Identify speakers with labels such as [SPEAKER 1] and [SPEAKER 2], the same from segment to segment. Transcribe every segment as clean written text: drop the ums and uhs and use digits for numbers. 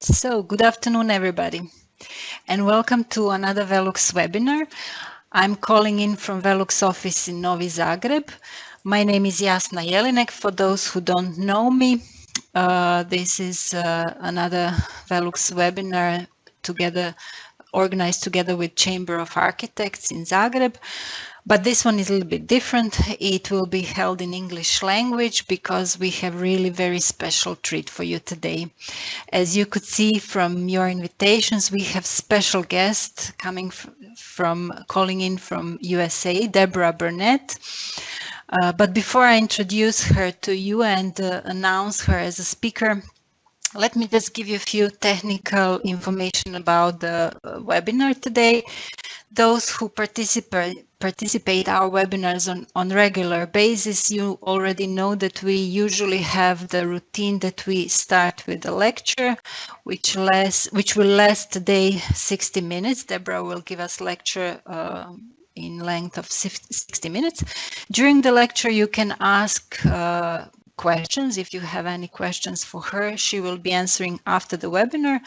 [SPEAKER 1] So, good afternoon, everybody, and welcome to another VELUX webinar. I'm calling in from VELUX office in Novi Zagreb. My name is Jasna Jelinek. For those who don't know me, this is another VELUX webinar organized together with Chamber of Architects in Zagreb. But this one is a little bit different. It will be held in English language because we have really very special treat for you today. As you could see from your invitations, we have special guests calling in from USA, Deborah Burnett. But before I introduce her to you and announce her as a speaker, let me just give you a few technical information about the webinar today. Those who participate our webinars on regular basis, you already know that we usually have the routine that we start with a lecture, which will last today 60 minutes. Deborah will give us lecture in length of 60 minutes. During the lecture, you can ask questions. If you have any questions for her, she will be answering after the webinar.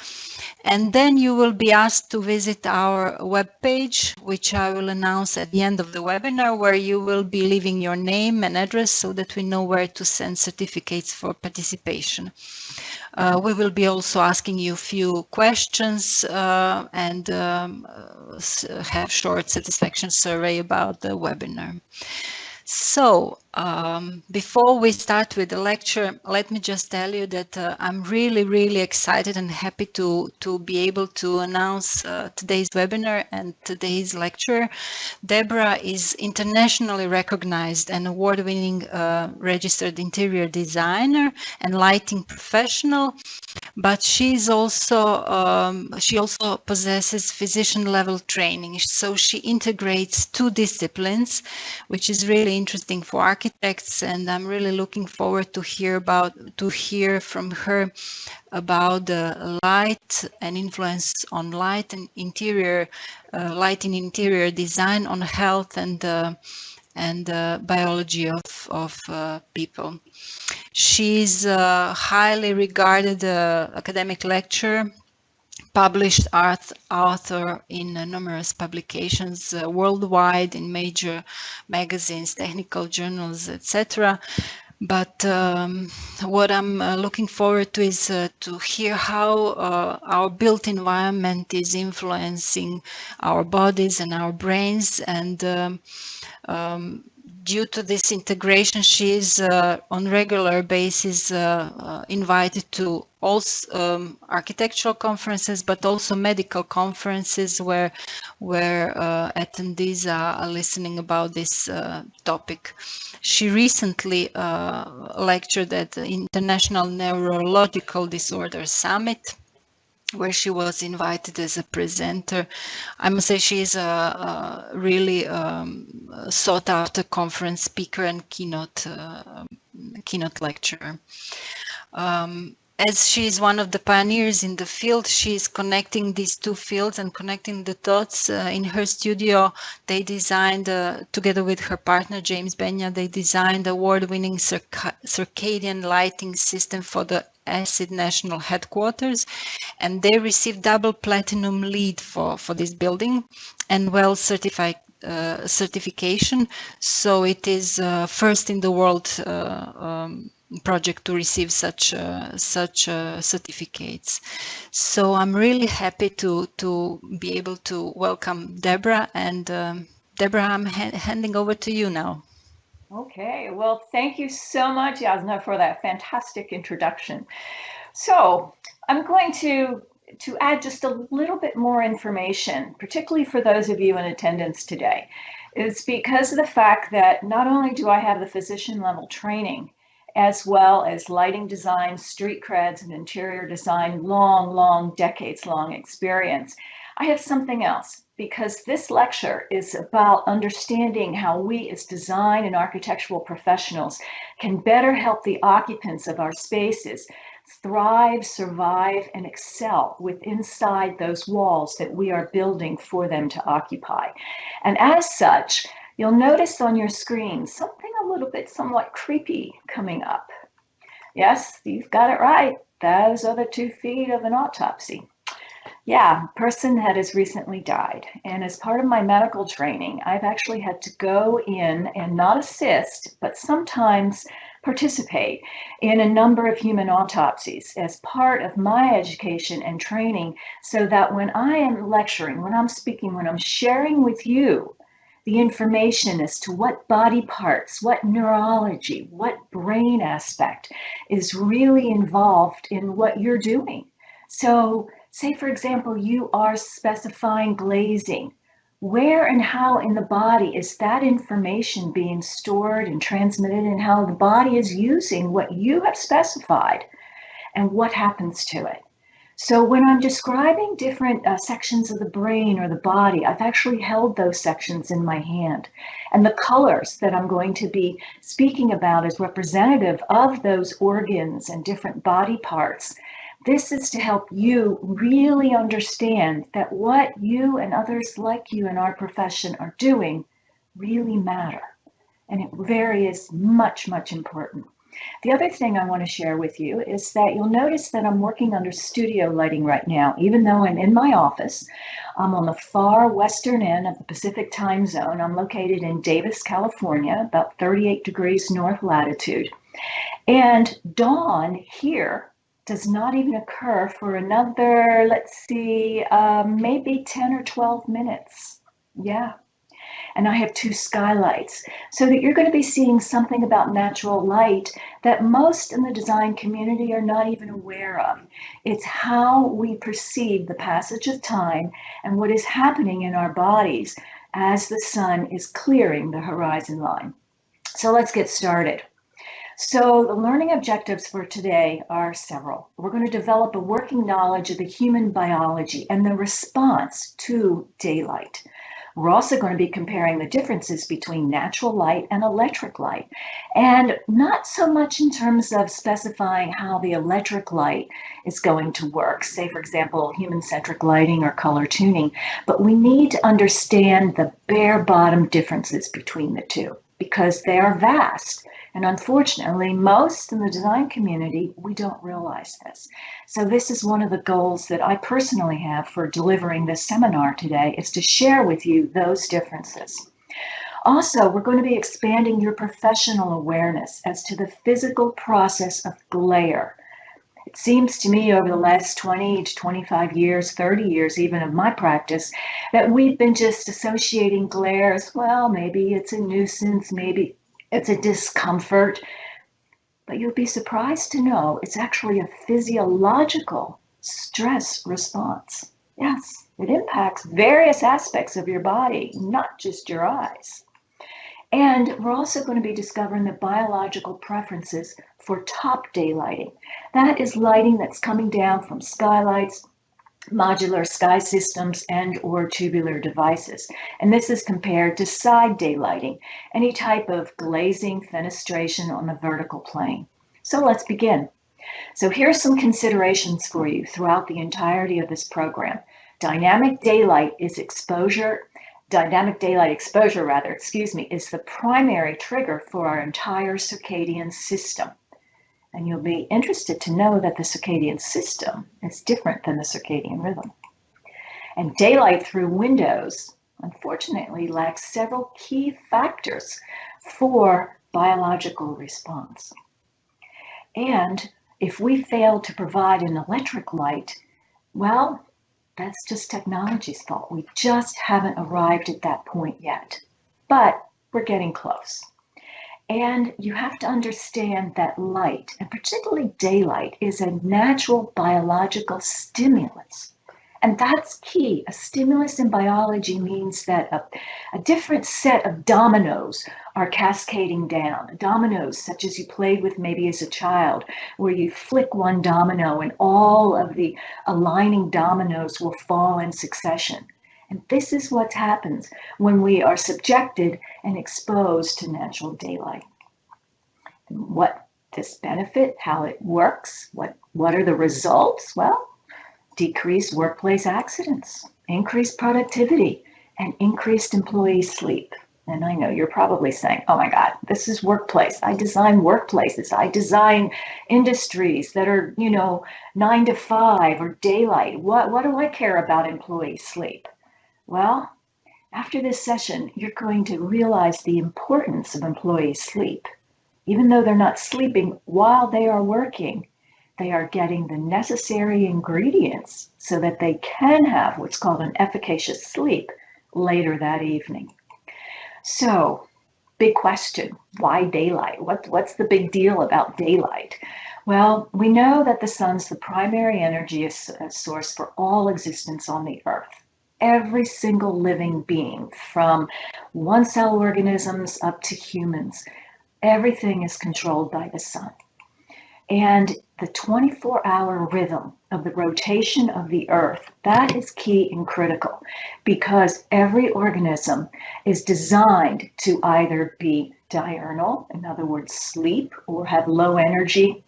[SPEAKER 1] And then you will be asked to visit our webpage, which I will announce at the end of the webinar, where you will be leaving your name and address so that we know where to send certificates for participation. We will be also asking you a few questions and have short satisfaction survey about the webinar. So, before we start with the lecture, let me just tell you that I'm really excited and happy to be able to announce today's webinar and today's lecture. Deborah is internationally recognized and award-winning registered interior designer and lighting professional, but she also possesses physician level training. So she integrates two disciplines, which is really interesting for architects, and I'm really looking forward to hear from her about the light and influence on light and interior design on health and biology of people. She's a highly regarded academic lecturer, published author in numerous publications worldwide in major magazines, technical journals, etc. But what I'm looking forward to is to hear how our built environment is influencing our bodies and our brains, and due to this integration, she is on regular basis invited to also architectural conferences, but also medical conferences where attendees are listening about this topic. She recently lectured at the International Neurological Disorders Summit, where she was invited as a presenter. I must say she is a really sought after conference speaker and keynote lecturer. As she is one of the pioneers in the field, she is connecting these two fields and connecting the dots. In her studio, they designed, together with her partner, James Benya, they designed award-winning circadian lighting system for the ASID national headquarters, and they received double platinum LEED for this building and well certification. So it is first in the world project to receive such certificates. So I'm really happy to be able to welcome Deborah, and Deborah, I'm handing over to you now.
[SPEAKER 2] Okay, well, thank you so much, Jasna, for that fantastic introduction. So I'm going to add just a little bit more information, particularly for those of you in attendance today. It's because of the fact that not only do I have the physician level training, as well as lighting design, street creds, and interior design, long, decades-long experience, I have something else, because this lecture is about understanding how we as design and architectural professionals can better help the occupants of our spaces thrive, survive, and excel inside those walls that we are building for them to occupy. And as such, you'll notice on your screen something a little bit somewhat creepy coming up. Yes, you've got it right. those are the 2 feet of an autopsy. Yeah, person that has recently died. And as part of my medical training, I've actually had to go in and not assist, but sometimes participate in a number of human autopsies as part of my education and training, so that when I am lecturing, when I'm speaking, when I'm sharing with you the information as to what body parts, what neurology, what brain aspect is really involved in what you're doing. So say, for example, you are specifying glazing. Where and how in the body is that information being stored and transmitted, and how the body is using what you have specified and what happens to it? So when I'm describing different sections of the brain or the body, I've actually held those sections in my hand. And the colors that I'm going to be speaking about is representative of those organs and different body parts. This is to help you really understand that what you and others like you in our profession are doing really matter. And it really is much, much important. The other thing I want to share with you is that you'll notice that I'm working under studio lighting right now. Even though I'm in my office, I'm on the far western end of the Pacific time zone. I'm located in Davis, California, about 38 degrees north latitude. And dawn here does not even occur for another, let's see, maybe 10 or 12 minutes. Yeah. And I have 2 skylights, so that you're going to be seeing something about natural light that most in the design community are not even aware of. It's how we perceive the passage of time and what is happening in our bodies as the sun is clearing the horizon line. So let's get started. So the learning objectives for today are several. We're going to develop a working knowledge of the human biology and the response to daylight. We're also going to be comparing the differences between natural light and electric light, and not so much in terms of specifying how the electric light is going to work, say, for example, human-centric lighting or color tuning, but we need to understand the bare bottom differences between the two, because they are vast. And unfortunately, most in the design community, we don't realize this. So this is one of the goals that I personally have for delivering this seminar today, is to share with you those differences. Also, we're going to be expanding your professional awareness as to the physical process of glare. It seems to me over the last 20 to 25 years, 30 years even of my practice, that we've been just associating glare as, well, maybe it's a nuisance, maybe it's a discomfort, but you'll be surprised to know it's actually a physiological stress response. Yes, it impacts various aspects of your body, not just your eyes. And we're also going to be discovering the biological preferences for top day lighting. That is lighting that's coming down from skylights, modular sky systems, and or tubular devices. And this is compared to side day lighting, any type of glazing, fenestration on the vertical plane. So let's begin. So here's some considerations for you throughout the entirety of this program. Dynamic daylight exposure, is the primary trigger for our entire circadian system. And you'll be interested to know that the circadian system is different than the circadian rhythm. And daylight through windows, unfortunately, lacks several key factors for biological response. And if we fail to provide an electric light, well, that's just technology's fault. We just haven't arrived at that point yet. But we're getting close. And you have to understand that light, and particularly daylight, is a natural biological stimulus. And that's key. A stimulus in biology means that a different set of dominoes are cascading down. Dominoes such as you played with maybe as a child, where you flick one domino and all of the aligning dominoes will fall in succession. And this is what happens when we are subjected and exposed to natural daylight. What this benefit, how it works, what are the results? Well, decreased workplace accidents, increased productivity, and increased employee sleep. And I know you're probably saying, oh my God, this is workplace. I design workplaces. I design industries that are, 9 to 5 or daylight. What do I care about employee sleep? Well, after this session, you're going to realize the importance of employee sleep. Even though they're not sleeping while they are working, they are getting the necessary ingredients so that they can have what's called an efficacious sleep later that evening. So, big question, why daylight? What's the big deal about daylight? Well, we know that the sun's the primary energy source for all existence on the earth. Every single living being, from one-cell organisms up to humans, everything is controlled by the sun. And the 24-hour rhythm of the rotation of the earth, that is key and critical, because every organism is designed to either be diurnal, in other words, sleep, or have low energy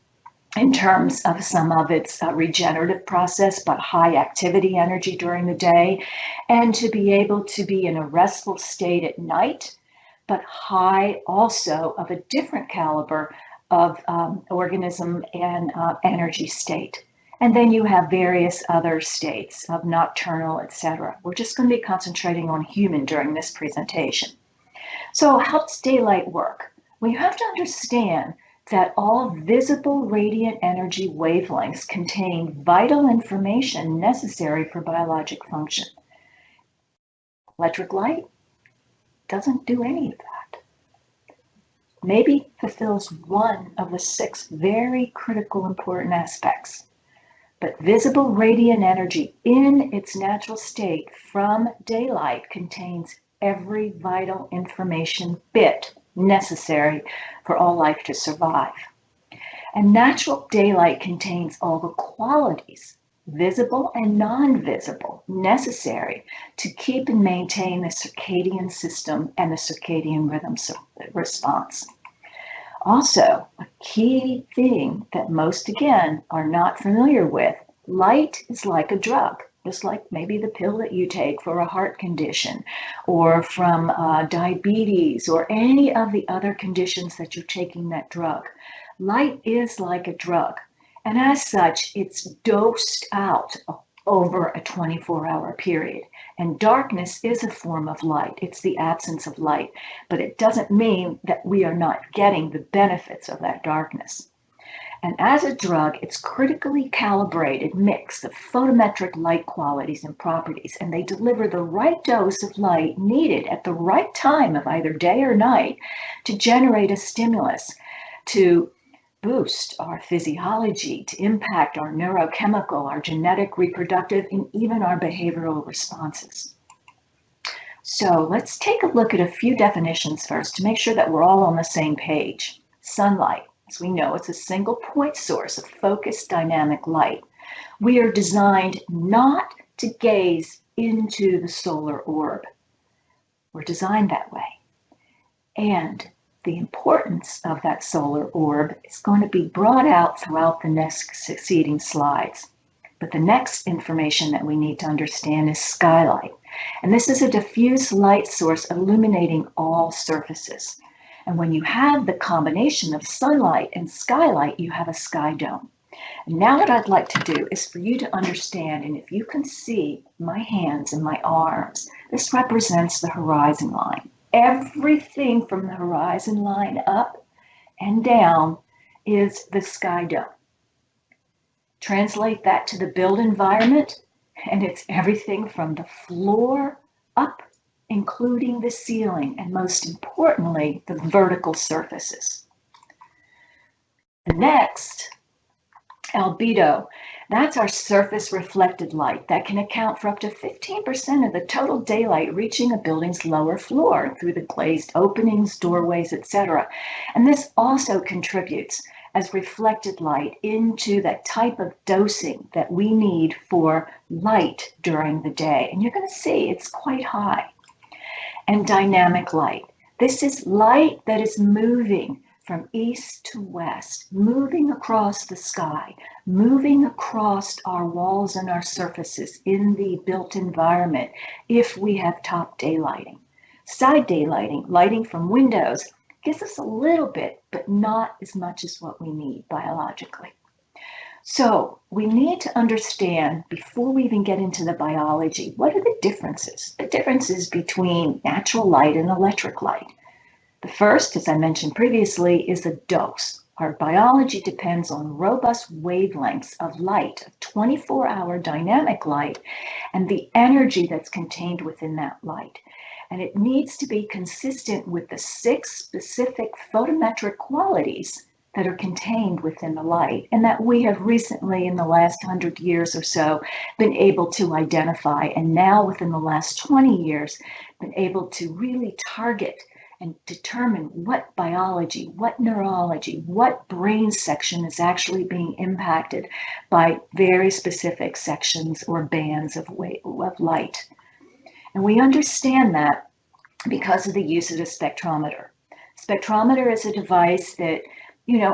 [SPEAKER 2] in terms of some of its regenerative process, but high activity energy during the day, and to be able to be in a restful state at night, but high also of a different caliber of organism and energy state. And then you have various other states of nocturnal, etc. We're just going to be concentrating on human during this presentation. So how does daylight work? Well, you have to understand that all visible radiant energy wavelengths contain vital information necessary for biologic function. Electric light doesn't do any of that. Maybe fulfills one of the 6 very critical, important aspects. But visible radiant energy in its natural state from daylight contains every vital information bit necessary for all life to survive. And natural daylight contains all the qualities, visible and non-visible, necessary to keep and maintain the circadian system and the circadian rhythm response. Also, a key thing that most, again, are not familiar with, light is like a drug. Just like maybe the pill that you take for a heart condition or from diabetes or any of the other conditions that you're taking that drug. Light is like a drug, and as such, it's dosed out over a 24-hour period. And darkness is a form of light. It's the absence of light, but it doesn't mean that we are not getting the benefits of that darkness. And as a drug, it's critically calibrated mix of photometric light qualities and properties, and they deliver the right dose of light needed at the right time of either day or night to generate a stimulus, to boost our physiology, to impact our neurochemical, our genetic, reproductive, and even our behavioral responses. So let's take a look at a few definitions first to make sure that we're all on the same page. Sunlight. As we know, it's a single point source of focused dynamic light. We are designed not to gaze into the solar orb. We're designed that way. And the importance of that solar orb is going to be brought out throughout the next succeeding slides. But the next information that we need to understand is skylight. And this is a diffuse light source illuminating all surfaces. And when you have the combination of sunlight and skylight, you have a sky dome. And now what I'd like to do is for you to understand, and if you can see my hands and my arms, this represents the horizon line. Everything from the horizon line up and down is the sky dome. Translate that to the built environment, and it's everything from the floor up, including the ceiling, and most importantly, the vertical surfaces. The next, albedo, that's our surface reflected light that can account for up to 15% of the total daylight reaching a building's lower floor through the glazed openings, doorways, etc. And this also contributes as reflected light into that type of dosing that we need for light during the day. And you're going to see it's quite high. And dynamic light. This is light that is moving from east to west, moving across the sky, moving across our walls and our surfaces in the built environment if we have top daylighting. Side daylighting, lighting from windows, gives us a little bit, but not as much as what we need biologically. So we need to understand, before we even get into the biology, what are the differences? The differences between natural light and electric light. The first, as I mentioned previously, is the dose. Our biology depends on robust wavelengths of light, of 24-hour dynamic light, and the energy that's contained within that light. And it needs to be consistent with the 6 specific photometric qualities that are contained within the light, and that we have recently, in the last 100 years or so, been able to identify, and now within the last 20 years, been able to really target and determine what biology, what neurology, what brain section is actually being impacted by very specific sections or bands of light. And we understand that because of the use of the spectrometer. Spectrometer is a device that,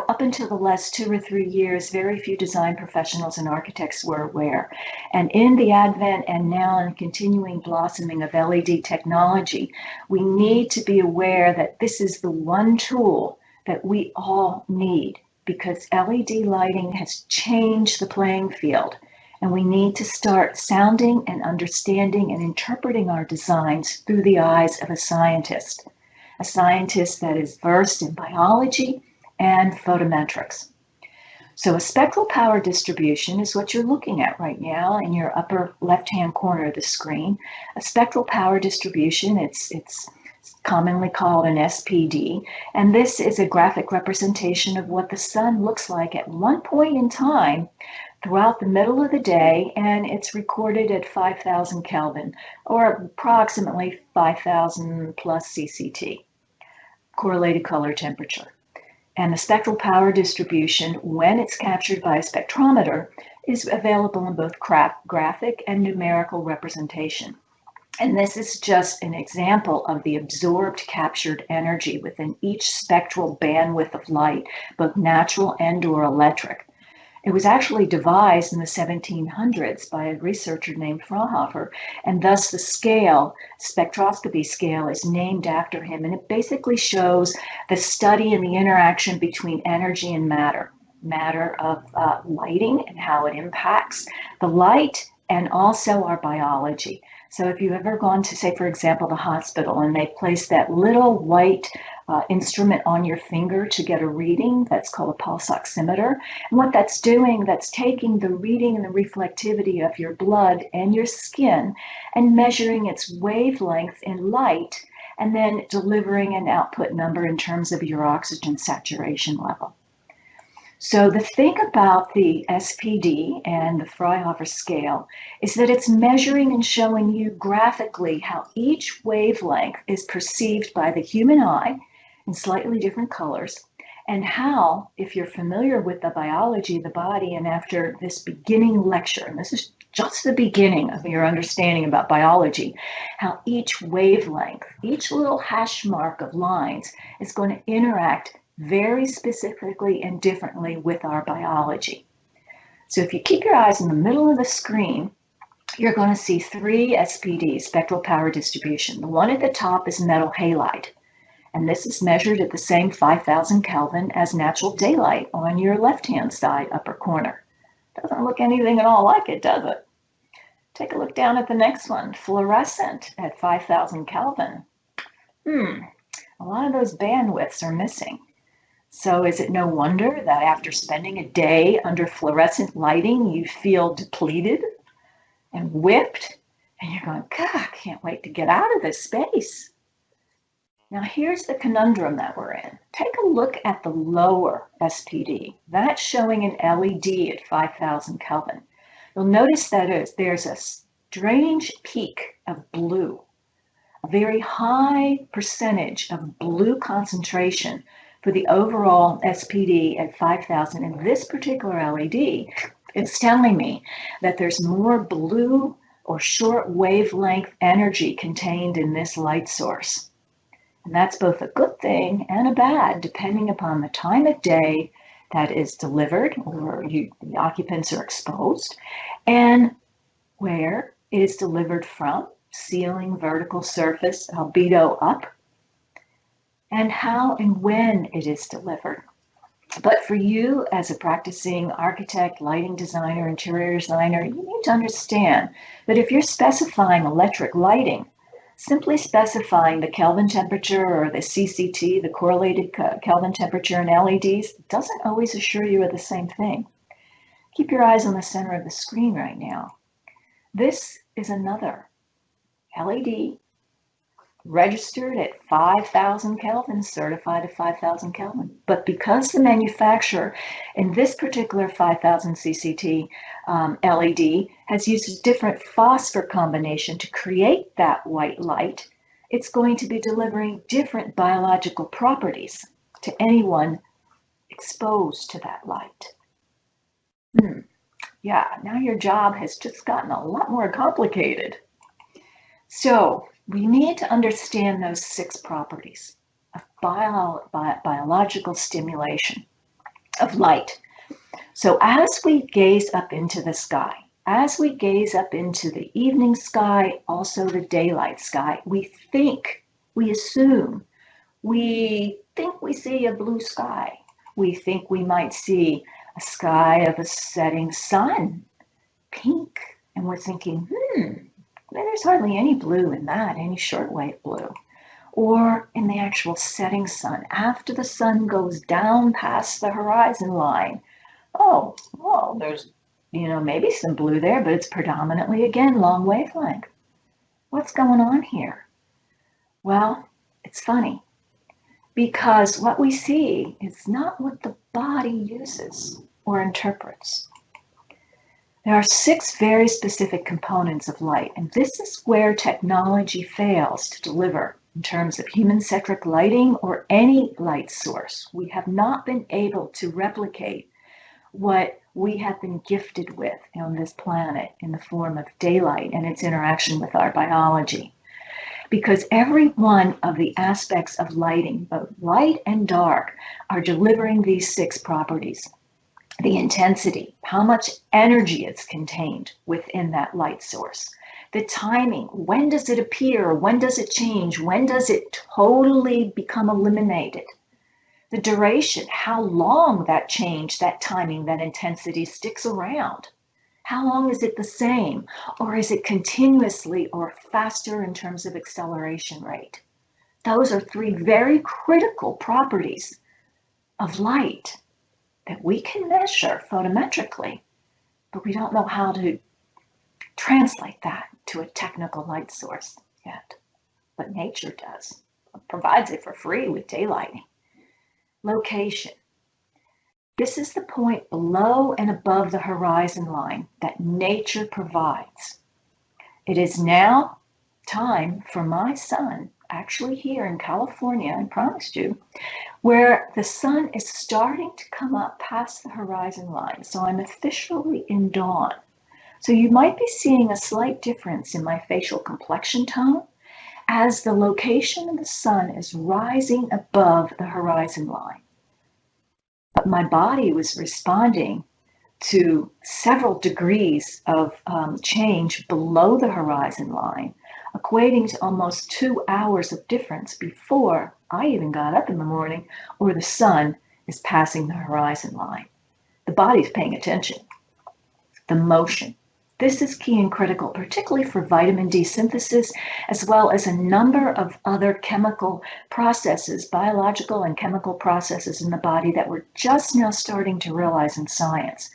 [SPEAKER 2] up until the last 2 or 3 years, very few design professionals and architects were aware. And in the advent and now in continuing blossoming of LED technology, we need to be aware that this is the one tool that we all need, because LED lighting has changed the playing field. And we need to start sounding and understanding and interpreting our designs through the eyes of a scientist that is versed in biology and photometrics. So a spectral power distribution is what you're looking at right now in your upper left-hand corner of the screen. A spectral power distribution, it's commonly called an SPD, and this is a graphic representation of what the sun looks like at one point in time throughout the middle of the day, and it's recorded at 5,000 Kelvin, or approximately 5,000 plus CCT, correlated color temperature. And the spectral power distribution, when it's captured by a spectrometer, is available in both graphic and numerical representation. And this is just an example of the absorbed captured energy within each spectral bandwidth of light, both natural and or electric. It was actually devised in the 1700s by a researcher named Fraunhofer, and thus the scale, spectroscopy scale, is named after him. And it basically shows the study and the interaction between energy and matter of lighting and how it impacts the light and also our biology. So if you've ever gone to, say, for example, the hospital, and they place that little white instrument on your finger to get a reading, that's called a pulse oximeter. And what that's doing, that's taking the reading and the reflectivity of your blood and your skin and measuring its wavelength in light, and then delivering an output number in terms of your oxygen saturation level. So the thing about the SPD and the Fraunhofer scale is that it's measuring and showing you graphically how each wavelength is perceived by the human eye in slightly different colors, and how, if you're familiar with the biology of the body, and after this beginning lecture, and this is just the beginning of your understanding about biology, how each wavelength, each little hash mark of lines is going to interact very specifically and differently with our biology. So if you keep your eyes in the middle of the screen, you're going to see 3 SPDs, spectral power distribution. The one at the top is metal halide, and this is measured at the same 5,000 Kelvin as natural daylight on your left-hand side upper corner. Doesn't look anything at all like it, does it? Take a look down at the next one, fluorescent at 5,000 Kelvin. A lot of those bandwidths are missing. So is it no wonder that after spending a day under fluorescent lighting, you feel depleted and whipped, and you're going, God, I can't wait to get out of this space. Now here's the conundrum that we're in. Take a look at the lower SPD. That's showing an LED at 5,000 Kelvin. You'll notice that there's a strange peak of blue, a very high percentage of blue concentration for the overall SPD at 5,000. And this particular LED is telling me that there's more blue or short wavelength energy contained in this light source. And that's both a good thing and a bad, depending upon the time of day that is delivered, or the occupants are exposed, and where it is delivered from, ceiling, vertical surface, albedo up, and how and when it is delivered. But for you as a practicing architect, lighting designer, interior designer, you need to understand that if you're specifying electric lighting, simply specifying the Kelvin temperature or the CCT, the correlated Kelvin temperature in LEDs, doesn't always assure you of the same thing. Keep your eyes on the center of the screen right now. This is another LED registered at 5,000 Kelvin, certified at 5,000 Kelvin. But because the manufacturer in this particular 5,000 CCT LED has used a different phosphor combination to create that white light, it's going to be delivering different biological properties to anyone exposed to that light. Yeah, now your job has just gotten a lot more complicated. So we need to understand those 6 properties of biological stimulation of light. So as we gaze up into the sky, as we gaze up into the evening sky, also the daylight sky, we assume, we think we see a blue sky. We think we might see a sky of a setting sun, pink, and we're thinking, there's hardly any blue in that, any shortwave blue. Or in the actual setting sun, after the sun goes down past the horizon line. Oh, well, there's, maybe some blue there, but it's predominantly, again, long wavelength. What's going on here? Well, it's funny, because what we see is not what the body uses or interprets. There are 6 very specific components of light, and this is where technology fails to deliver in terms of human-centric lighting or any light source. We have not been able to replicate what we have been gifted with on this planet in the form of daylight and its interaction with our biology. Because every one of the aspects of lighting, both light and dark, are delivering these 6 properties. The intensity, how much energy is contained within that light source. The timing, when does it appear? When does it change? When does it totally become eliminated? The duration, how long that change, that timing, that intensity sticks around. How long is it the same? Or is it continuously or faster in terms of acceleration rate? Those are 3 very critical properties of light that we can measure photometrically, but we don't know how to translate that to a technical light source yet. But nature does. It provides it for free with daylighting. Location. This is the point below and above the horizon line that nature provides. It is now time for my sun, actually here in California, I promised you, where the sun is starting to come up past the horizon line. So I'm officially in dawn. So you might be seeing a slight difference in my facial complexion tone as the location of the sun is rising above the horizon line. But my body was responding to several degrees of change below the horizon line, equating to almost 2 hours of difference before I even got up in the morning or the sun is passing the horizon line. The body's paying attention. The motion. This is key and critical, particularly for vitamin D synthesis, as well as a number of other chemical processes, biological and chemical processes in the body that we're just now starting to realize in science.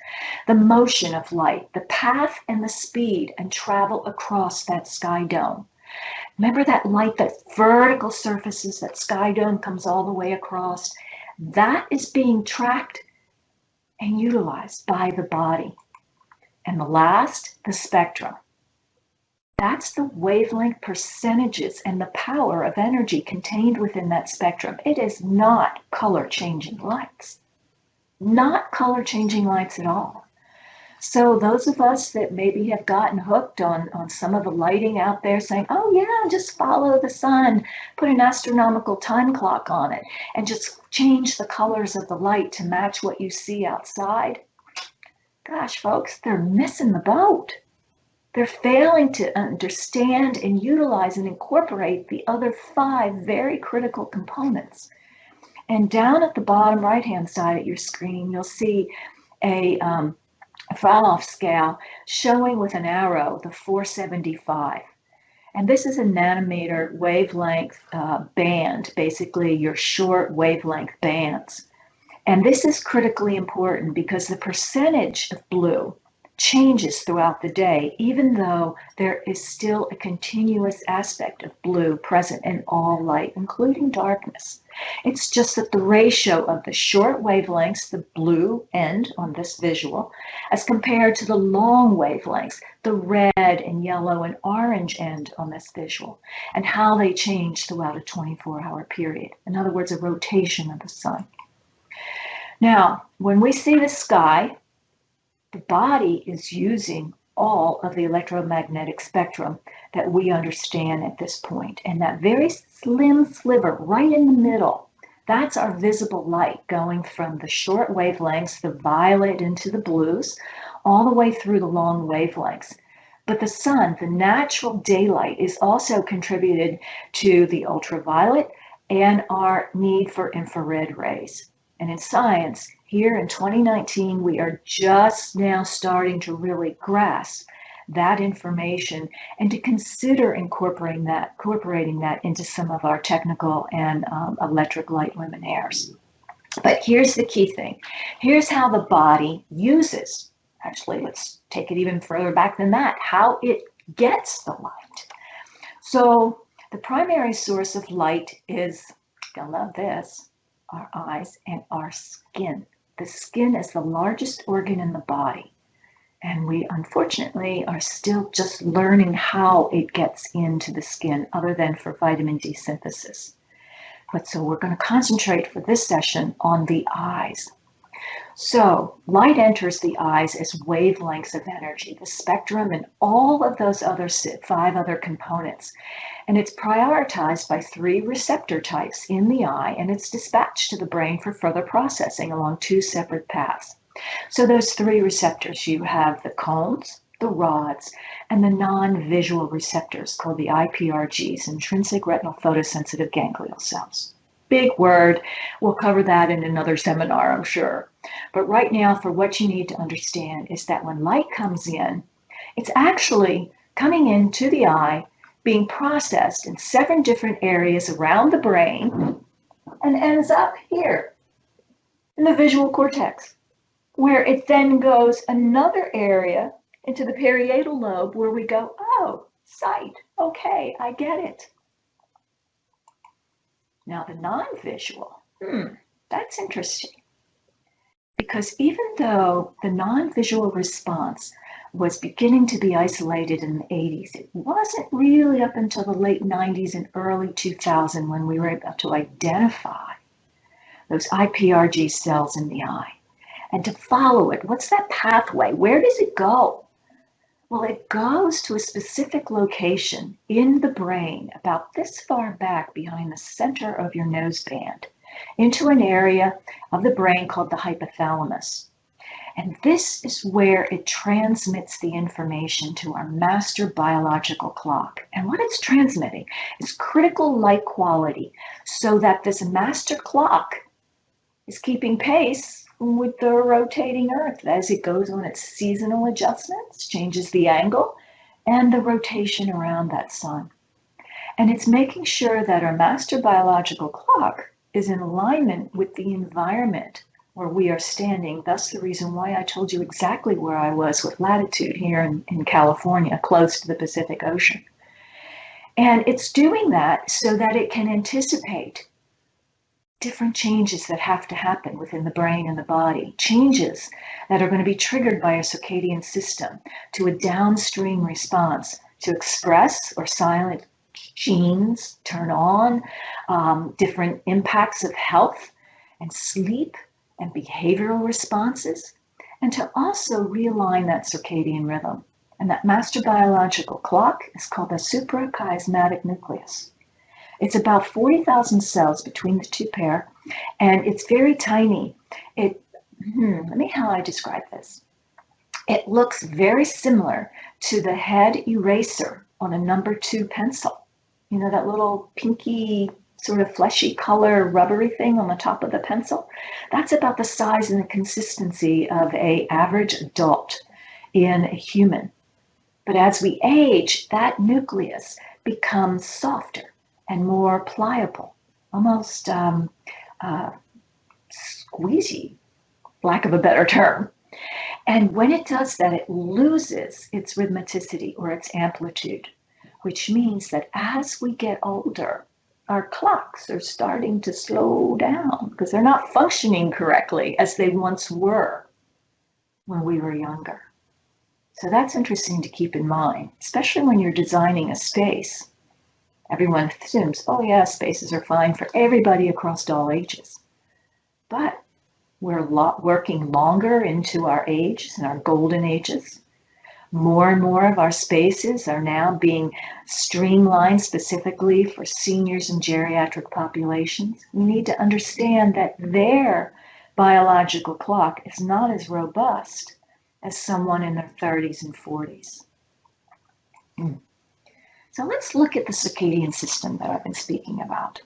[SPEAKER 2] The motion of light, the path and the speed and travel across that sky dome. Remember that light, that vertical surfaces, that sky dome comes all the way across? That is being tracked and utilized by the body. And the last, the spectrum. That's the wavelength percentages and the power of energy contained within that spectrum. It is not color-changing lights. Not color-changing lights at all. So those of us that maybe have gotten hooked on some of the lighting out there saying, oh yeah, just follow the sun, put an astronomical time clock on it, and just change the colors of the light to match what you see outside. Gosh, folks, they're missing the boat. They're failing to understand and utilize and incorporate the other 5 very critical components. And down at the bottom right-hand side of your screen, you'll see a Frolov scale showing with an arrow the 475. And this is a nanometer wavelength band, basically your short wavelength bands. And this is critically important because the percentage of blue changes throughout the day, even though there is still a continuous aspect of blue present in all light, including darkness. It's just that the ratio of the short wavelengths, the blue end on this visual, as compared to the long wavelengths, the red and yellow and orange end on this visual, and how they change throughout a 24-hour period. In other words, a rotation of the sun. Now, when we see the sky, the body is using all of the electromagnetic spectrum that we understand at this point. And that very slim sliver right in the middle, that's our visible light going from the short wavelengths, the violet into the blues, all the way through the long wavelengths. But the sun, the natural daylight, is also contributed to the ultraviolet and our need for infrared rays. And in science, here in 2019, we are just now starting to really grasp that information and to consider incorporating that into some of our technical and electric light luminaires. But here's the key thing. Here's how the body uses, actually, let's take it even further back than that, how it gets the light. So the primary source of light is, I love this, our eyes and our skin. The skin is the largest organ in the body, and we unfortunately are still just learning how it gets into the skin other than for vitamin D synthesis. But so we're going to concentrate for this session on the eyes. So light enters the eyes as wavelengths of energy, the spectrum and all of those other 5 other components. And it's prioritized by 3 receptor types in the eye, and it's dispatched to the brain for further processing along 2 separate paths. So those 3 receptors, you have the cones, the rods, and the non-visual receptors called the IPRGs, intrinsic retinal photosensitive ganglion cells. Big word. We'll cover that in another seminar, I'm sure. But right now, for what you need to understand is that when light comes in, it's actually coming into the eye, being processed in 7 different areas around the brain, and ends up here in the visual cortex, where it then goes another area into the parietal lobe where we go, oh, sight, okay, I get it. Now the non-visual, that's interesting. Because even though the non-visual response was beginning to be isolated in the 80s, it wasn't really up until the late 90s and early 2000 when we were able to identify those IPRG cells in the eye and to follow it. What's that pathway? Where does it go? Well, it goes to a specific location in the brain about this far back behind the center of your nose band into an area of the brain called the hypothalamus. And this is where it transmits the information to our master biological clock. And what it's transmitting is critical light quality so that this master clock is keeping pace with the rotating Earth as it goes on its seasonal adjustments, changes the angle and the rotation around that sun. And it's making sure that our master biological clock is in alignment with the environment where we are standing. Thus the reason why I told you exactly where I was with latitude here in California, close to the Pacific Ocean. And it's doing that so that it can anticipate different changes that have to happen within the brain and the body, changes that are going to be triggered by our circadian system to a downstream response to express or silent genes, turn on, different impacts of health and sleep and behavioral responses, and to also realign that circadian rhythm. And that master biological clock is called the suprachiasmatic nucleus. It's about 40,000 cells between the 2 pair, and it's very tiny. Let me how I describe this. It looks very similar to the head eraser on a number 2 pencil. You know, that little pinky sort of fleshy color rubbery thing on the top of the pencil? That's about the size and the consistency of an average adult in a human. But as we age, that nucleus becomes softer and more pliable, almost squeezy, lack of a better term. And when it does that, it loses its rhythmicity or its amplitude, which means that as we get older, our clocks are starting to slow down because they're not functioning correctly as they once were when we were younger. So that's interesting to keep in mind, especially when you're designing a space. Everyone assumes, oh yeah, spaces are fine for everybody across all ages. But we're working longer into our ages and our golden ages. More and more of our spaces are now being streamlined specifically for seniors and geriatric populations. We need to understand that their biological clock is not as robust as someone in their 30s and 40s. So let's look at the circadian system that I've been speaking about.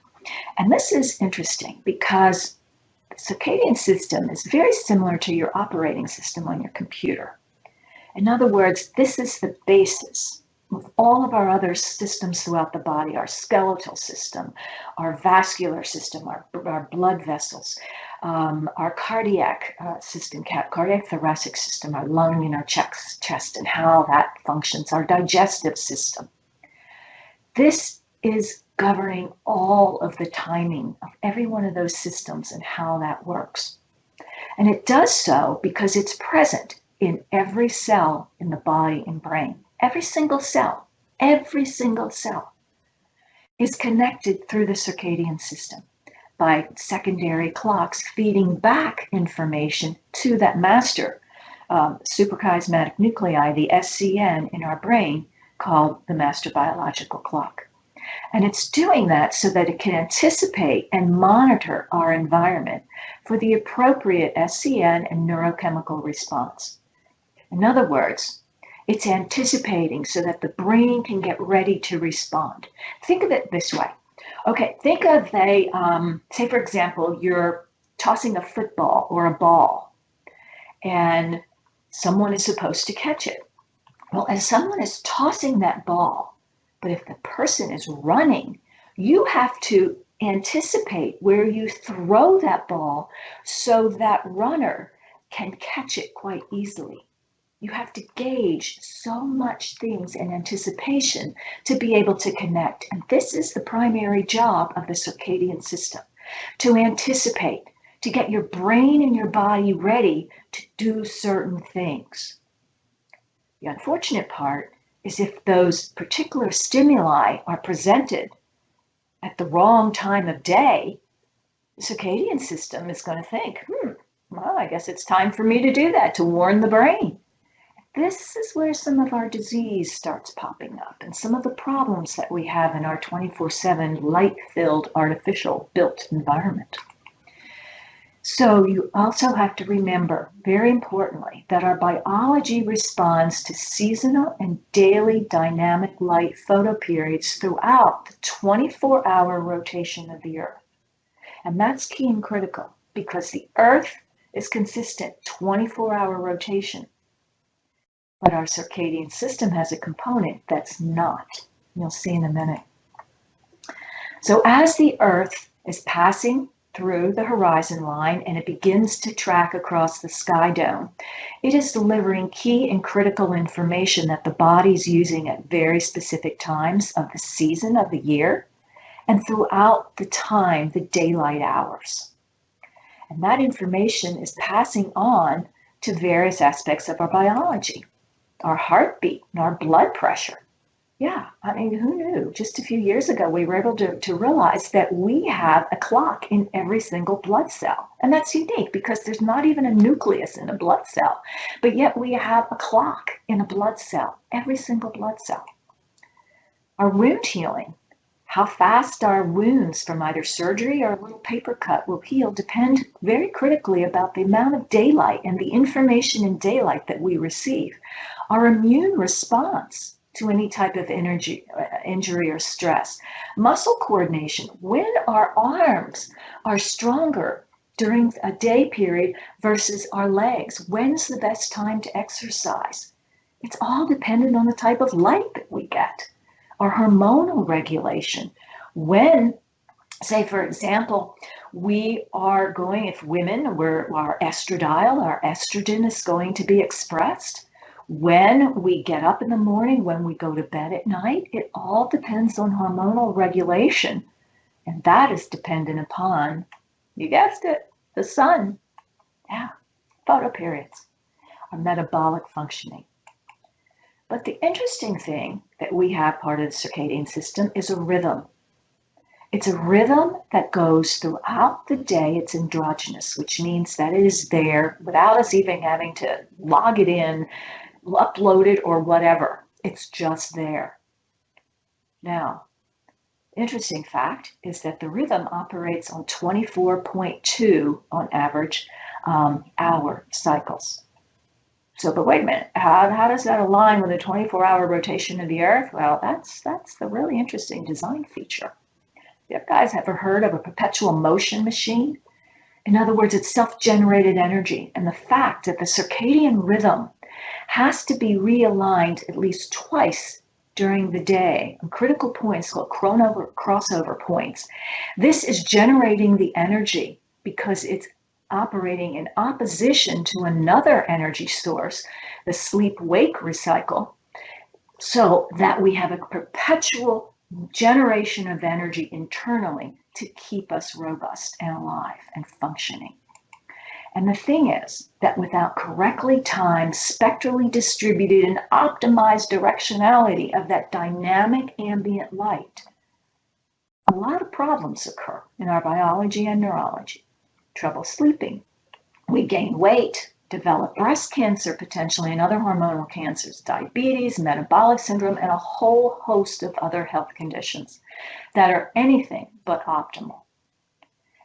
[SPEAKER 2] And this is interesting because the circadian system is very similar to your operating system on your computer. In other words, this is the basis of all of our other systems throughout the body, our skeletal system, our vascular system, our blood vessels, our cardiac system, cardiac thoracic system, our lung and our chest and how that functions, our digestive system. This is governing all of the timing of every one of those systems and how that works. And it does so because it's present in every cell in the body and brain. Every single cell is connected through the circadian system by secondary clocks feeding back information to that master suprachiasmatic nuclei, the SCN in our brain, called the master biological clock. And it's doing that so that it can anticipate and monitor our environment for the appropriate SCN and neurochemical response. In other words, it's anticipating so that the brain can get ready to respond. Think of it this way. Okay, think of say for example, you're tossing a football or a ball and someone is supposed to catch it. Well, as someone is tossing that ball, but if the person is running, you have to anticipate where you throw that ball so that runner can catch it quite easily. You have to gauge so much things in anticipation to be able to connect. And this is the primary job of the circadian system, to anticipate, to get your brain and your body ready to do certain things. The unfortunate part is if those particular stimuli are presented at the wrong time of day, the circadian system is going to think, well, I guess it's time for me to do that, to warn the brain. This is where some of our disease starts popping up and some of the problems that we have in our 24/7 light-filled, artificial built environment. So you also have to remember, very importantly, that our biology responds to seasonal and daily dynamic light photoperiods throughout the 24-hour rotation of the Earth. And that's key and critical because the Earth is consistent 24-hour rotation. But our circadian system has a component that's not. You'll see in a minute. So as the Earth is passing through the horizon line and it begins to track across the sky dome, it is delivering key and critical information that the body's using at very specific times of the season of the year and throughout the time, the daylight hours. And that information is passing on to various aspects of our biology. Our heartbeat and our blood pressure. Yeah, I mean, who knew? Just a few years ago, we were able to realize that we have a clock in every single blood cell. And that's unique because there's not even a nucleus in a blood cell, but yet we have a clock in a blood cell, every single blood cell. Our wound healing How fast our wounds from either surgery or a little paper cut will heal depend very critically about the amount of daylight and the information in daylight that we receive. Our immune response to any type of injury or stress. Muscle coordination, when our arms are stronger during a day period versus our legs, when's the best time to exercise? It's all dependent on the type of light that we get. Our hormonal regulation. When, say for example, we are going, if women, our estradiol, our estrogen is going to be expressed. When we get up in the morning, when we go to bed at night, it all depends on hormonal regulation. And that is dependent upon, you guessed it, the sun. Yeah, photoperiods, our metabolic functioning. But the interesting thing that we have part of the circadian system is a rhythm. It's a rhythm that goes throughout the day. It's endogenous, which means that it is there without us even having to log it in, upload it, or whatever. It's just there. Now, interesting fact is that the rhythm operates on 24.2 on average hour cycles. So, but wait a minute, how does that align with the 24-hour rotation of the Earth? Well, that's the really interesting design feature. You guys ever heard of a perpetual motion machine? In other words, it's self-generated energy. And the fact that the circadian rhythm has to be realigned at least twice during the day on critical points called crossover points. This is generating the energy because it's operating in opposition to another energy source, the sleep-wake recycle, so that we have a perpetual generation of energy internally to keep us robust and alive and functioning. And the thing is that without correctly timed, spectrally distributed, and optimized directionality of that dynamic ambient light, a lot of problems occur in our biology and neurology. Trouble sleeping, we gain weight, develop breast cancer potentially and other hormonal cancers, diabetes, metabolic syndrome, and a whole host of other health conditions that are anything but optimal.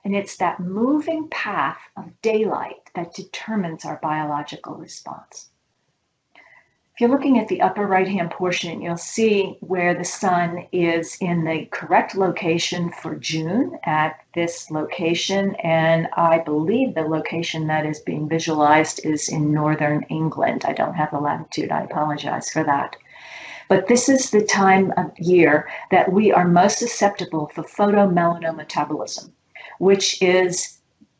[SPEAKER 2] And it's that moving path of daylight that determines our biological response. If you're looking at the upper right-hand portion, you'll see where the sun is in the correct location for June at this location. And I believe the location that is being visualized is in northern England. I don't have the latitude. I apologize for that. But this is the time of year that we are most susceptible for photomelanoma, which is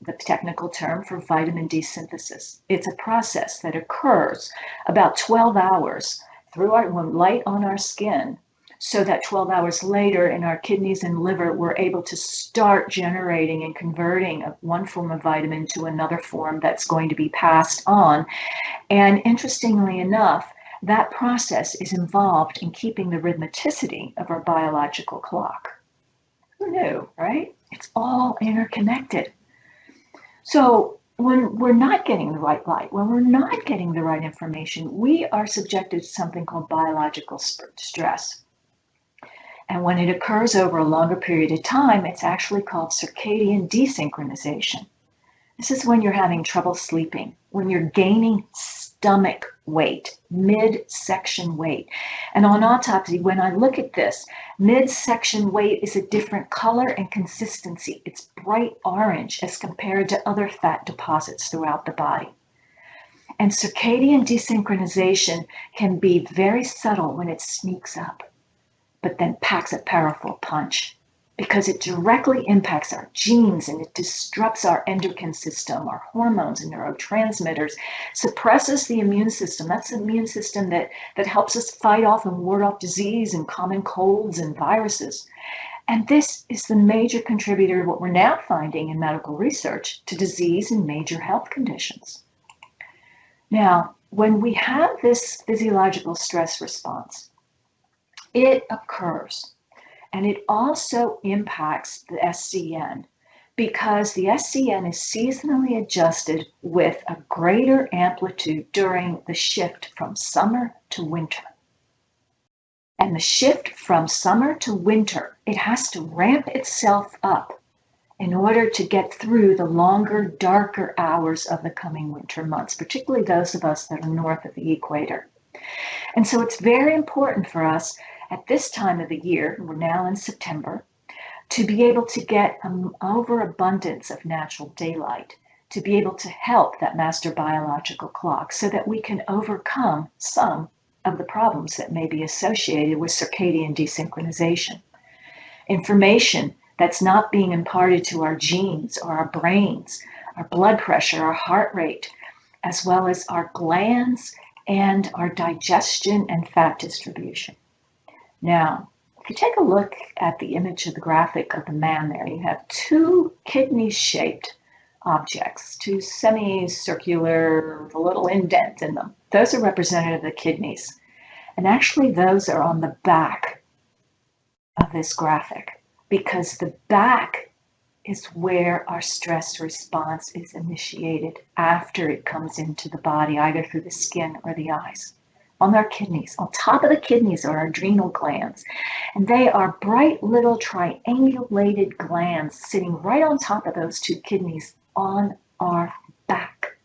[SPEAKER 2] the technical term for vitamin D synthesis. It's a process that occurs about 12 hours through light on our skin, so that 12 hours later in our kidneys and liver, we're able to start generating and converting one form of vitamin to another form that's going to be passed on. And interestingly enough, that process is involved in keeping the rhythmicity of our biological clock. Who knew, right? It's all interconnected. So when we're not getting the right light, when we're not getting the right information, we are subjected to something called biological stress. And when it occurs over a longer period of time, it's actually called circadian desynchronization. This is when you're having trouble sleeping, when you're gaining stomach weight, midsection weight. And on autopsy, when I look at this, midsection weight is a different color and consistency. It's bright orange as compared to other fat deposits throughout the body. And circadian desynchronization can be very subtle when it sneaks up, but then packs a powerful punch, because it directly impacts our genes and it disrupts our endocrine system, our hormones and neurotransmitters, suppresses the immune system. That's the immune system that helps us fight off and ward off disease and common colds and viruses. And this is the major contributor to what we're now finding in medical research to disease and major health conditions. Now, when we have this physiological stress response, it occurs. And it also impacts the SCN because the SCN is seasonally adjusted with a greater amplitude during the shift from summer to winter. And the shift from summer to winter, it has to ramp itself up in order to get through the longer, darker hours of the coming winter months, particularly those of us that are north of the equator. And so it's very important for us at this time of the year, we're now in September, to be able to get an overabundance of natural daylight, to be able to help that master biological clock so that we can overcome some of the problems that may be associated with circadian desynchronization. Information that's not being imparted to our genes or our brains, our blood pressure, our heart rate, as well as our glands and our digestion and fat distribution. Now, if you take a look at the image of the graphic of the man there, you have two kidney-shaped objects, two semicircular, with a little indent in them. Those are representative of the kidneys. And actually, those are on the back of this graphic, because the back is where our stress response is initiated after it comes into the body, either through the skin or the eyes. On our kidneys, on top of the kidneys are our adrenal glands, and they are bright little triangulated glands sitting right on top of those two kidneys on our back.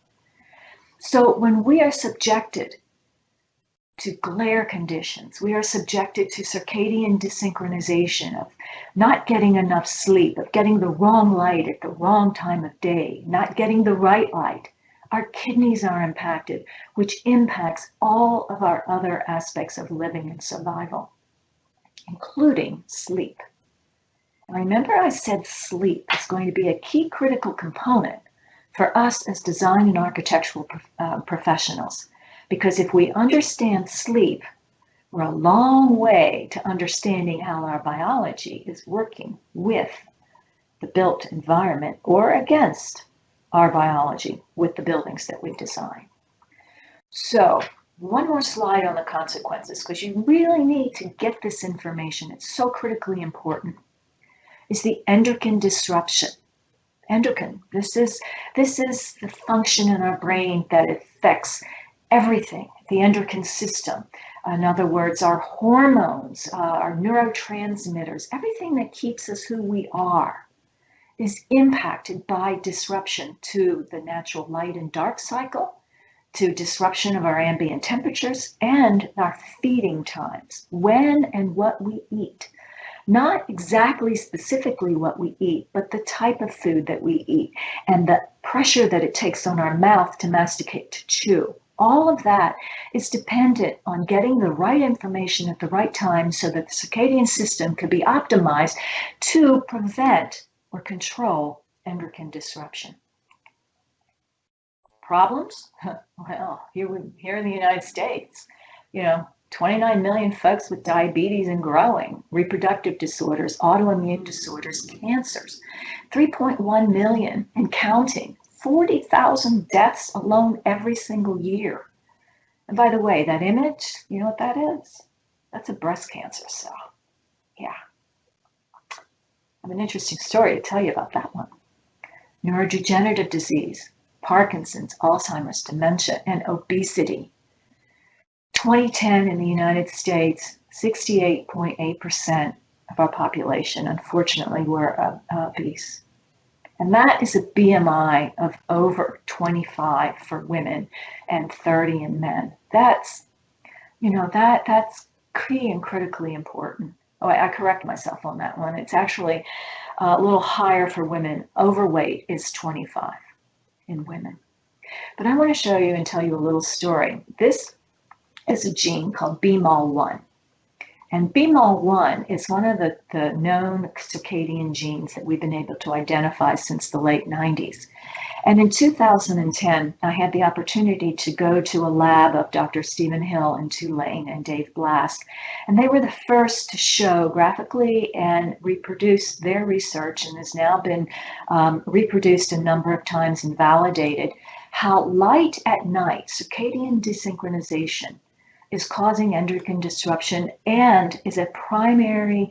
[SPEAKER 2] So when we are subjected to glare conditions, we are subjected to circadian desynchronization of not getting enough sleep, of getting the wrong light at the wrong time of day, not getting the right light. Our kidneys are impacted, which impacts all of our other aspects of living and survival, including sleep. And remember, I said sleep is going to be a key critical component for us as design and architectural professionals. Because if we understand sleep, we're a long way to understanding how our biology is working with the built environment or against our biology with the buildings that we design. So one more slide on the consequences, because you really need to get this information. It's so critically important. Is the endocrine disruption. Endocrine, this is the function in our brain that affects everything, the endocrine system. In other words, our hormones, our neurotransmitters, everything that keeps us who we are is impacted by disruption to the natural light and dark cycle, to disruption of our ambient temperatures, and our feeding times, when and what we eat. Not exactly specifically what we eat, but the type of food that we eat and the pressure that it takes on our mouth to masticate, to chew. All of that is dependent on getting the right information at the right time so that the circadian system could be optimized to prevent or control endocrine disruption. Problems? Well, here in the United States, 29 million folks with diabetes and growing, reproductive disorders, autoimmune disorders, cancers, 3.1 million and counting, 40,000 deaths alone every single year. And by the way, that image, you know what that is? That's a breast cancer cell. Yeah. I have an interesting story to tell you about that one. Neurodegenerative disease, Parkinson's, Alzheimer's, dementia, and obesity. 2010 in the United States, 68.8% of our population, unfortunately, were obese. And that is a BMI of over 25 for women and 30 in men. That's key and critically important. Oh, I correct myself on that one. It's actually a little higher for women. Overweight is 25 in women. But I want to show you and tell you a little story. This is a gene called BMAL1. And BMAL1 is one of the known circadian genes that we've been able to identify since the late 90s. And in 2010, I had the opportunity to go to a lab of Dr. Stephen Hill in Tulane and Dave Blask. And they were the first to show graphically and reproduce their research, and has now been reproduced a number of times and validated, how light at night, circadian desynchronization, is causing endocrine disruption and is a primary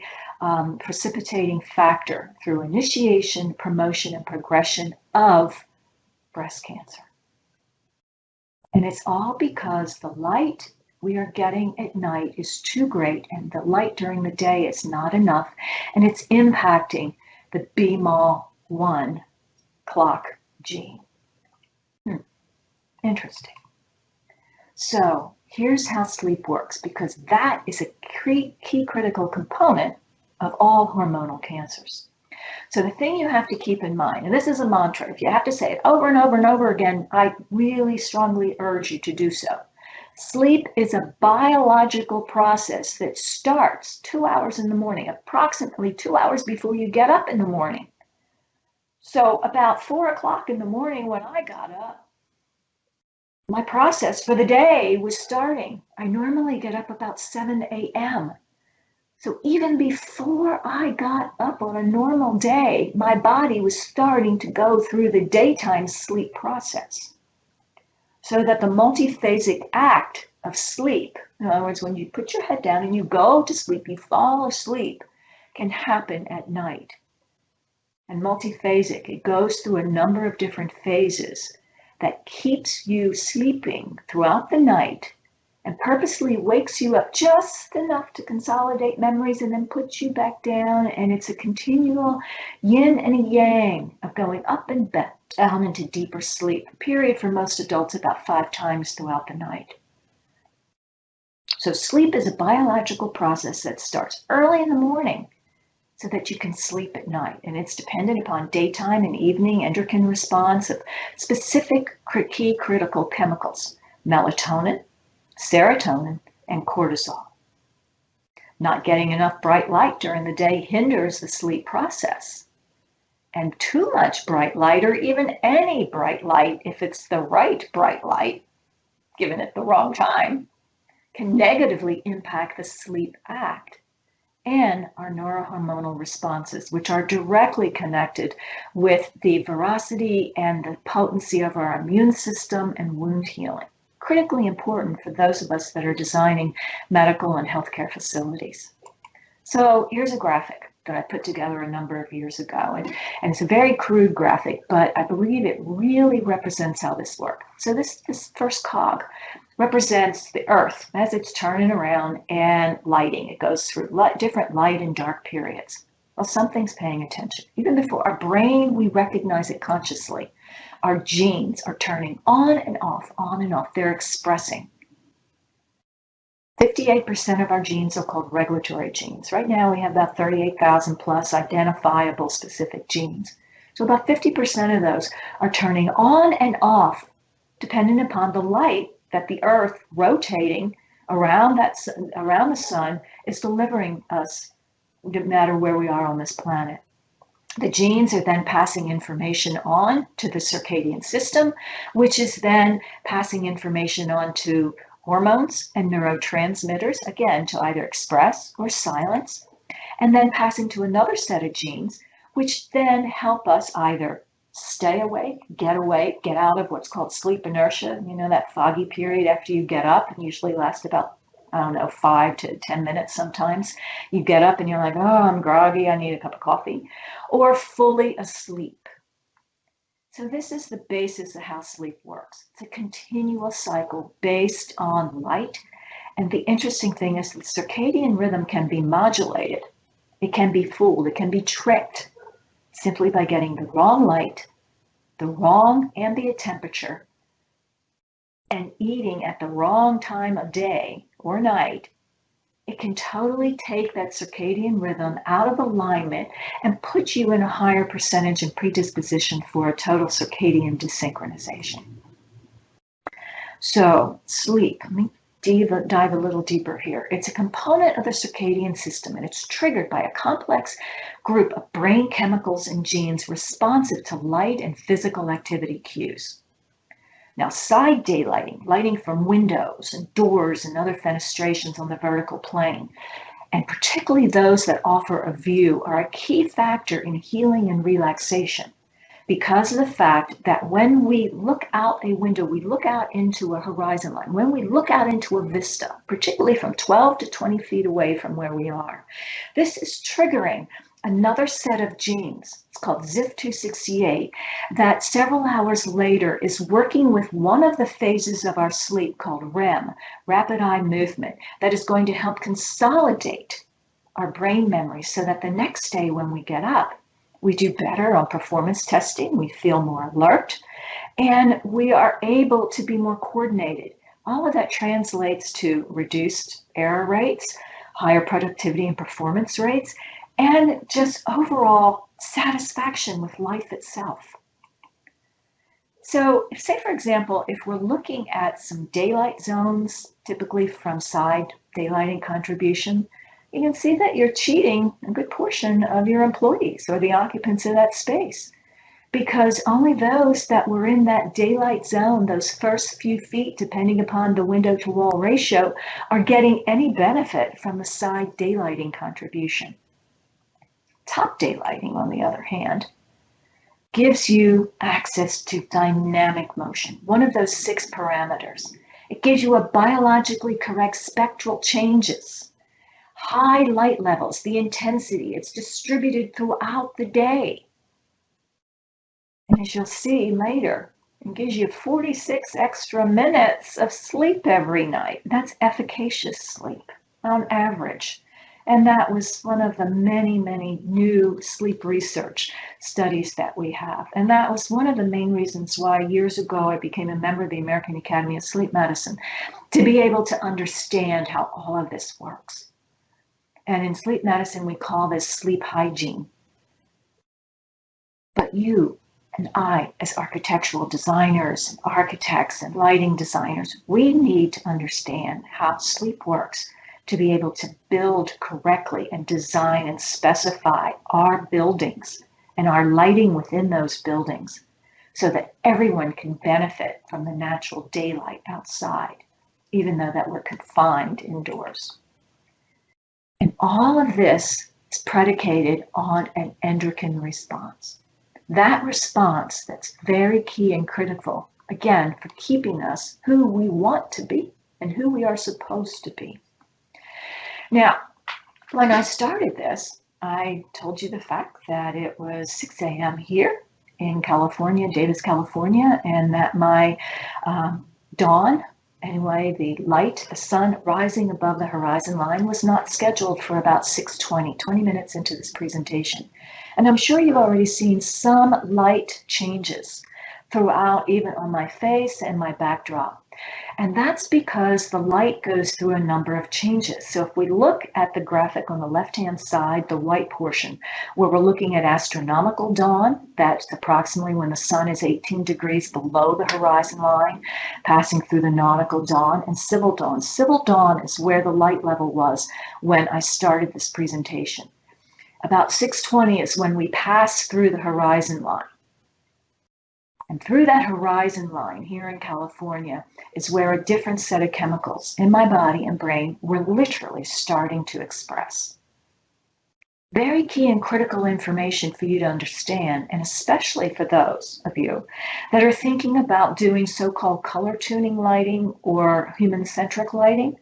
[SPEAKER 2] precipitating factor through initiation, promotion, and progression of breast cancer. And it's all because the light we are getting at night is too great and the light during the day is not enough, and it's impacting the BMAL1 clock gene. Interesting. So here's how sleep works, because that is a key critical component of all hormonal cancers. So the thing you have to keep in mind, and this is a mantra, if you have to say it over and over and over again, I really strongly urge you to do so. Sleep is a biological process that starts 2 hours in the morning, approximately 2 hours before you get up in the morning. So about 4 o'clock in the morning when I got up, my process for the day was starting. I normally get up about 7 a.m. So even before I got up on a normal day, my body was starting to go through the daytime sleep process. So that the multiphasic act of sleep, in other words, when you put your head down and you go to sleep, you fall asleep, can happen at night. And multiphasic, it goes through a number of different phases that keeps you sleeping throughout the night and purposely wakes you up just enough to consolidate memories and then puts you back down. And it's a continual yin and a yang of going up and back down into deeper sleep, a period for most adults about 5 times throughout the night. So sleep is a biological process that starts early in the morning so that you can sleep at night. And it's dependent upon daytime and evening endocrine response of specific key critical chemicals, melatonin, serotonin, and cortisol. Not getting enough bright light during the day hinders the sleep process. And too much bright light, or even any bright light, if it's the right bright light, given at the wrong time, can negatively impact the sleep act and our neurohormonal responses, which are directly connected with the veracity and the potency of our immune system and wound healing. Critically important for those of us that are designing medical and healthcare facilities. So here's a graphic that I put together a number of years ago, and it's a very crude graphic, but I believe it really represents how this works. So this first cog represents the Earth as it's turning around and lighting. It goes through different light and dark periods. Well, something's paying attention. Even before our brain, we recognize it consciously. Our genes are turning on and off, on and off. They're expressing. 58% of our genes are called regulatory genes. Right now, we have about 38,000 plus identifiable specific genes. So about 50% of those are turning on and off, depending upon the light that the Earth rotating around the sun is delivering us, no matter where we are on this planet. The genes are then passing information on to the circadian system, which is then passing information on to hormones and neurotransmitters, again, to either express or silence, and then passing to another set of genes, which then help us either stay awake, get out of what's called sleep inertia, that foggy period after you get up, and usually lasts about, 5 to 10 minutes sometimes. You get up and you're like, oh, I'm groggy, I need a cup of coffee, or fully asleep. So this is the basis of how sleep works. It's a continual cycle based on light. And the interesting thing is the circadian rhythm can be modulated. It can be fooled, it can be tricked simply by getting the wrong light, the wrong ambient temperature, and eating at the wrong time of day or night. It can totally take that circadian rhythm out of alignment and put you in a higher percentage and predisposition for a total circadian desynchronization. So sleep, let me dive a little deeper here. It's a component of the circadian system, and it's triggered by a complex group of brain chemicals and genes responsive to light and physical activity cues. Now, side daylighting, lighting from windows and doors and other fenestrations on the vertical plane, and particularly those that offer a view, are a key factor in healing and relaxation, because of the fact that when we look out a window, we look out into a horizon line. When we look out into a vista, particularly from 12 to 20 feet away from where we are, this is triggering another set of genes, it's called ZIF268, that several hours later is working with one of the phases of our sleep called REM, rapid eye movement, that is going to help consolidate our brain memory so that the next day when we get up, we do better on performance testing, we feel more alert, and we are able to be more coordinated. All of that translates to reduced error rates, higher productivity and performance rates, and just overall satisfaction with life itself. So say, for example, if we're looking at some daylight zones, typically from side daylighting contribution, you can see that you're cheating a good portion of your employees or the occupants of that space, because only those that were in that daylight zone, those first few feet, depending upon the window to wall ratio, are getting any benefit from the side daylighting contribution. Top daylighting, on the other hand, gives you access to dynamic motion, one of those 6 parameters. It gives you a biologically correct spectral changes, high light levels, the intensity, it's distributed throughout the day. And as you'll see later, it gives you 46 extra minutes of sleep every night. That's efficacious sleep on average. And that was one of the many, many new sleep research studies that we have. And that was one of the main reasons why years ago I became a member of the American Academy of Sleep Medicine, to be able to understand how all of this works. And in sleep medicine, we call this sleep hygiene. But you and I, as architectural designers, and architects and lighting designers, we need to understand how sleep works to be able to build correctly and design and specify our buildings and our lighting within those buildings so that everyone can benefit from the natural daylight outside, even though that we're confined indoors. And all of this is predicated on an endocrine response. That response that's very key and critical, again, for keeping us who we want to be and who we are supposed to be. Now, when I started this, I told you the fact that it was 6 a.m. here in California, Davis, California, and that my dawn, anyway, the light, the sun rising above the horizon line was not scheduled for about 6:20, 20 minutes into this presentation. And I'm sure you've already seen some light changes throughout, even on my face and my backdrop. And that's because the light goes through a number of changes. So if we look at the graphic on the left-hand side, the white portion, where we're looking at astronomical dawn, that's approximately when the sun is 18 degrees below the horizon line, passing through the nautical dawn, and civil dawn. Civil dawn is where the light level was when I started this presentation. About 6:20 is when we pass through the horizon line. And through that horizon line here in California is where a different set of chemicals in my body and brain were literally starting to express. Very key and critical information for you to understand, and especially for those of you that are thinking about doing so-called color tuning lighting or human-centric lighting.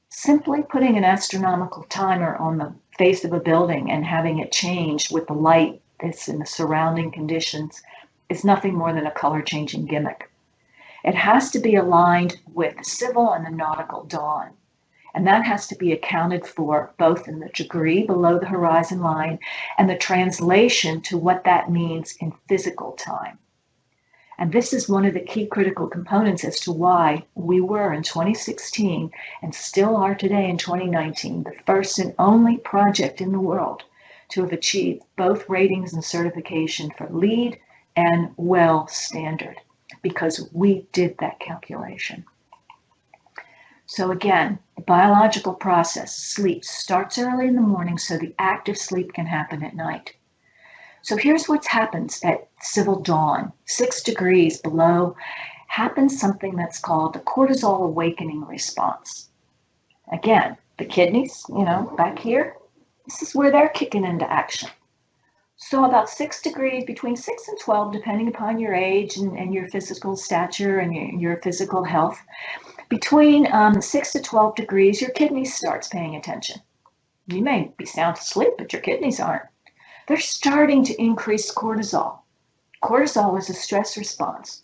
[SPEAKER 2] Simply putting an astronomical timer on the face of a building and having it change with the light that's in the surrounding conditions is nothing more than a color changing gimmick. It has to be aligned with the civil and the nautical dawn. And that has to be accounted for both in the degree below the horizon line and the translation to what that means in physical time. And this is one of the key critical components as to why we were in 2016 and still are today in 2019, the first and only project in the world to have achieved both ratings and certification for LEED and WELL standard, because we did that calculation. So again, the biological process, sleep, starts early in the morning so the active sleep can happen at night. So here's what happens at civil dawn, 6 degrees below, happens something that's called the cortisol awakening response. Again, the kidneys, back here, this is where they're kicking into action. So about 6 degrees, between 6 and 12, depending upon your age and your physical stature and your physical health, between 6 to 12 degrees, your kidneys starts paying attention. You may be sound asleep, but your kidneys aren't. they're starting to increase cortisol. Cortisol is a stress response.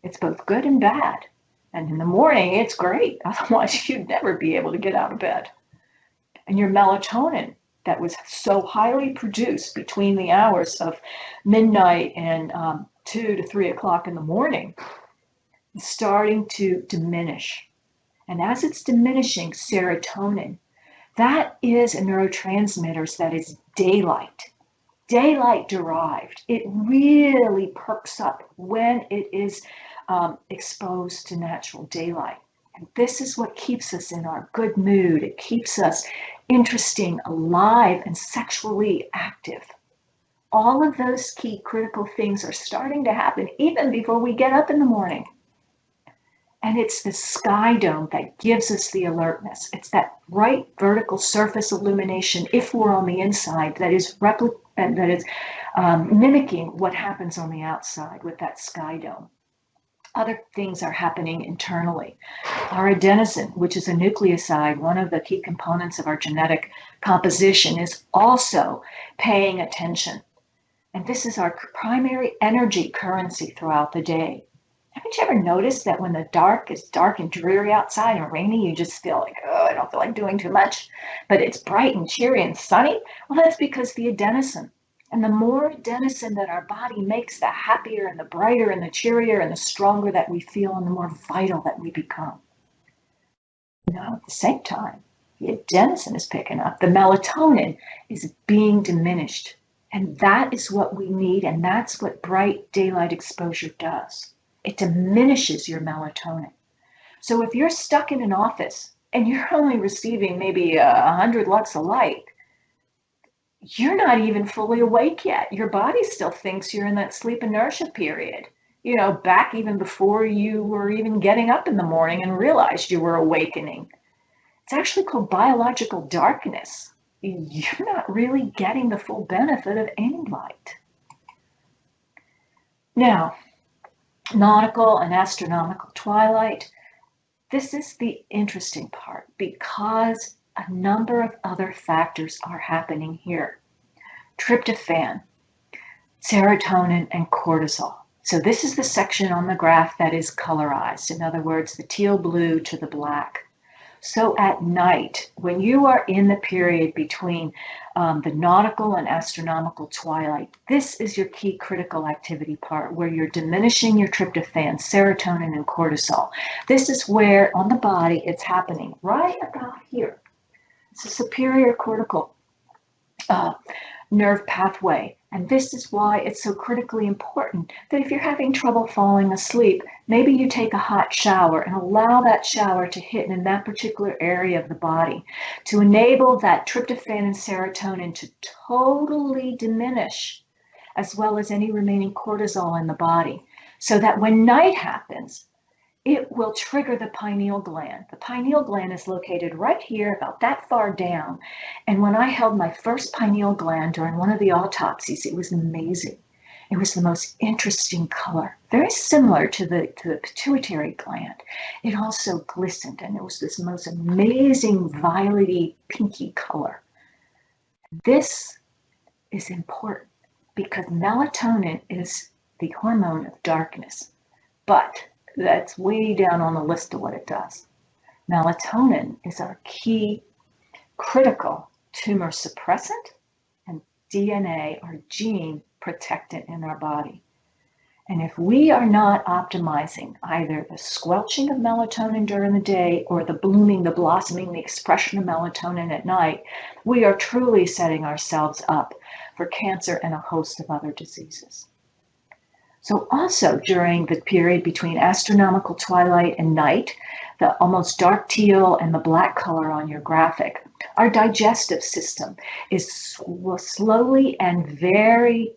[SPEAKER 2] It's both good and bad. And in the morning, it's great. Otherwise, you'd never be able to get out of bed. And your melatonin that was so highly produced between the hours of midnight and 2 to 3 o'clock in the morning is starting to diminish. And as it's diminishing, serotonin, that is a neurotransmitter that is daylight derived. It really perks up when it is exposed to natural daylight. And this is what keeps us in our good mood. It keeps us interesting, alive, and sexually active. All of those key critical things are starting to happen even before we get up in the morning. And it's the sky dome that gives us the alertness. It's that bright vertical surface illumination, if we're on the inside, that is mimicking what happens on the outside with that sky dome. Other things are happening internally. Our adenosine, which is a nucleoside, one of the key components of our genetic composition, is also paying attention. And this is our primary energy currency throughout the day. Haven't you ever noticed that when the dark is dark and dreary outside and rainy, you just feel like, oh, I don't feel like doing too much, but it's bright and cheery and sunny? Well, that's because the adenosine. And the more adenosine that our body makes, the happier and the brighter and the cheerier and the stronger that we feel and the more vital that we become. Now, at the same time, the adenosine is picking up. The melatonin is being diminished. And that is what we need, and that's what bright daylight exposure does. It diminishes your melatonin. So if you're stuck in an office and you're only receiving maybe 100 lux of light, you're not even fully awake yet. Your body still thinks you're in that sleep inertia period, you know, back even before you were even getting up in the morning and realized you were awakening. It's actually called biological darkness. You're not really getting the full benefit of any light. Now, nautical and astronomical twilight, this is the interesting part because a number of other factors are happening here. Tryptophan, serotonin, and cortisol. So this is the section on the graph that is colorized. In other words, the teal blue to the black. So at night, when you are in the period between the nautical and astronomical twilight, this is your key critical activity part where you're diminishing your tryptophan, serotonin, and cortisol. This is where on the body it's happening right about here. It's a superior cortical nerve pathway. And this is why it's so critically important that if you're having trouble falling asleep, maybe you take a hot shower and allow that shower to hit in that particular area of the body to enable that tryptophan and serotonin to totally diminish, as well as any remaining cortisol in the body, so that when night happens, it will trigger the pineal gland. The pineal gland is located right here, about that far down. And when I held my first pineal gland during one of the autopsies, it was amazing. It was the most interesting color, very similar to the pituitary gland. It also glistened, and it was this most amazing violet-y, pinky color. This is important because melatonin is the hormone of darkness, but that's way down on the list of what it does. Melatonin is our key critical tumor suppressant and DNA, our gene protectant in our body. And if we are not optimizing either the squelching of melatonin during the day or the blooming, the blossoming, the expression of melatonin at night, we are truly setting ourselves up for cancer and a host of other diseases. So also during the period between astronomical twilight and night, the almost dark teal and the black color on your graphic, our digestive system is slowly and very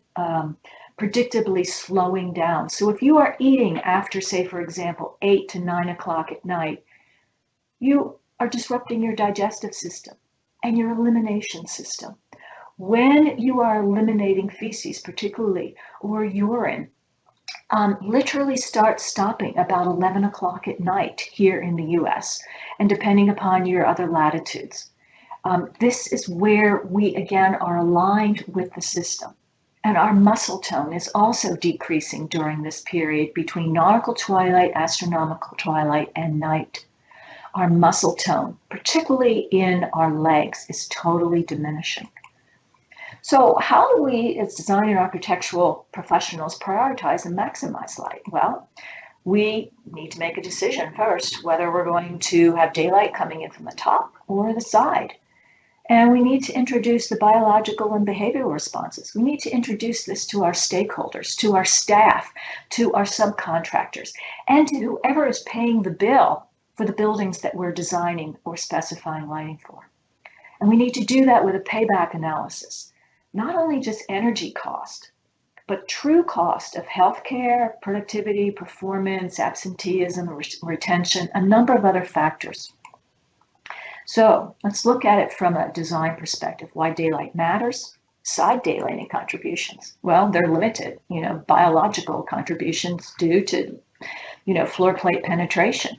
[SPEAKER 2] predictably slowing down. So if you are eating after, say, for example, 8 to 9 o'clock at night, you are disrupting your digestive system and your elimination system. When you are eliminating feces, particularly, or urine, literally start stopping about 11 o'clock at night here in the US, and depending upon your other latitudes. This is where we, again, are aligned with the system. And our muscle tone is also decreasing during this period between nautical twilight, astronomical twilight, and night. Our muscle tone, particularly in our legs, is totally diminishing. So how do we, as design and architectural professionals, prioritize and maximize light? Well, we need to make a decision first whether we're going to have daylight coming in from the top or the side. And we need to introduce the biological and behavioral responses. We need to introduce this to our stakeholders, to our staff, to our subcontractors, and to whoever is paying the bill for the buildings that we're designing or specifying lighting for. And we need to do that with a payback analysis, not only just energy cost, but true cost of healthcare, productivity, performance, absenteeism, retention, a number of other factors. So let's look at it from a design perspective. Why daylight matters. Side daylighting contributions. Well, they're limited, biological contributions due to, floor plate penetration.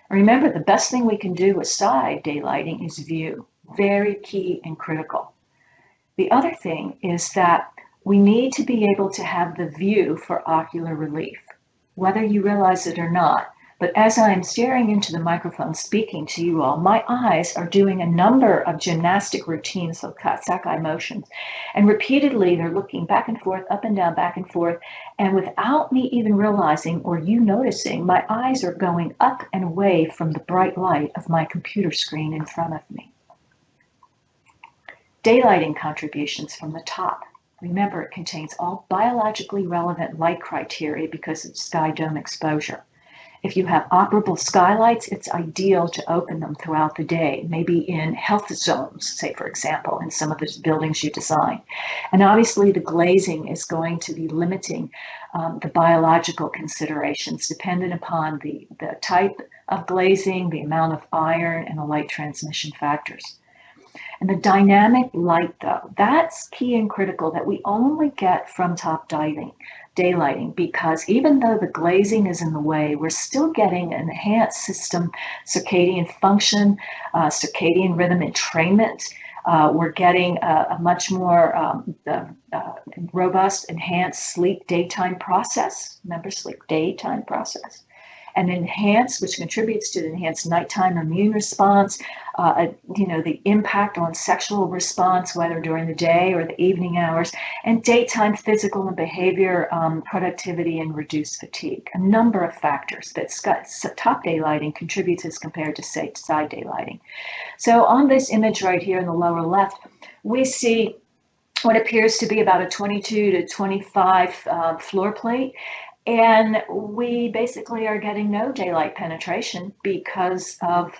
[SPEAKER 2] Remember, the best thing we can do with side daylighting is view. Very key and critical. The other thing is that we need to be able to have the view for ocular relief, whether you realize it or not. But as I'm staring into the microphone speaking to you all, my eyes are doing a number of gymnastic routines, so Sakai motions, and repeatedly they're looking back and forth, up and down, back and forth, and without me even realizing or you noticing, my eyes are going up and away from the bright light of my computer screen in front of me. Daylighting contributions from the top. Remember, it contains all biologically relevant light criteria because of sky dome exposure. If you have operable skylights, it's ideal to open them throughout the day, maybe in health zones, say, for example, in some of the buildings you design. And obviously, the glazing is going to be limiting the biological considerations dependent upon the type of glazing, the amount of iron, and the light transmission factors. And the dynamic light, though, that's key and critical that we only get from top daylighting, because even though the glazing is in the way, we're still getting an enhanced system, circadian function, circadian rhythm entrainment. We're getting a much more robust, enhanced sleep daytime process. Remember, sleep daytime process. And enhanced, which contributes to the enhanced nighttime immune response, the impact on sexual response, whether during the day or the evening hours, and daytime physical and behavior, productivity, and reduced fatigue. A number of factors that top daylighting contributes as compared to, say, side daylighting. So on this image right here in the lower left, we see what appears to be about a 22 to 25 floor plate. And we basically are getting no daylight penetration because of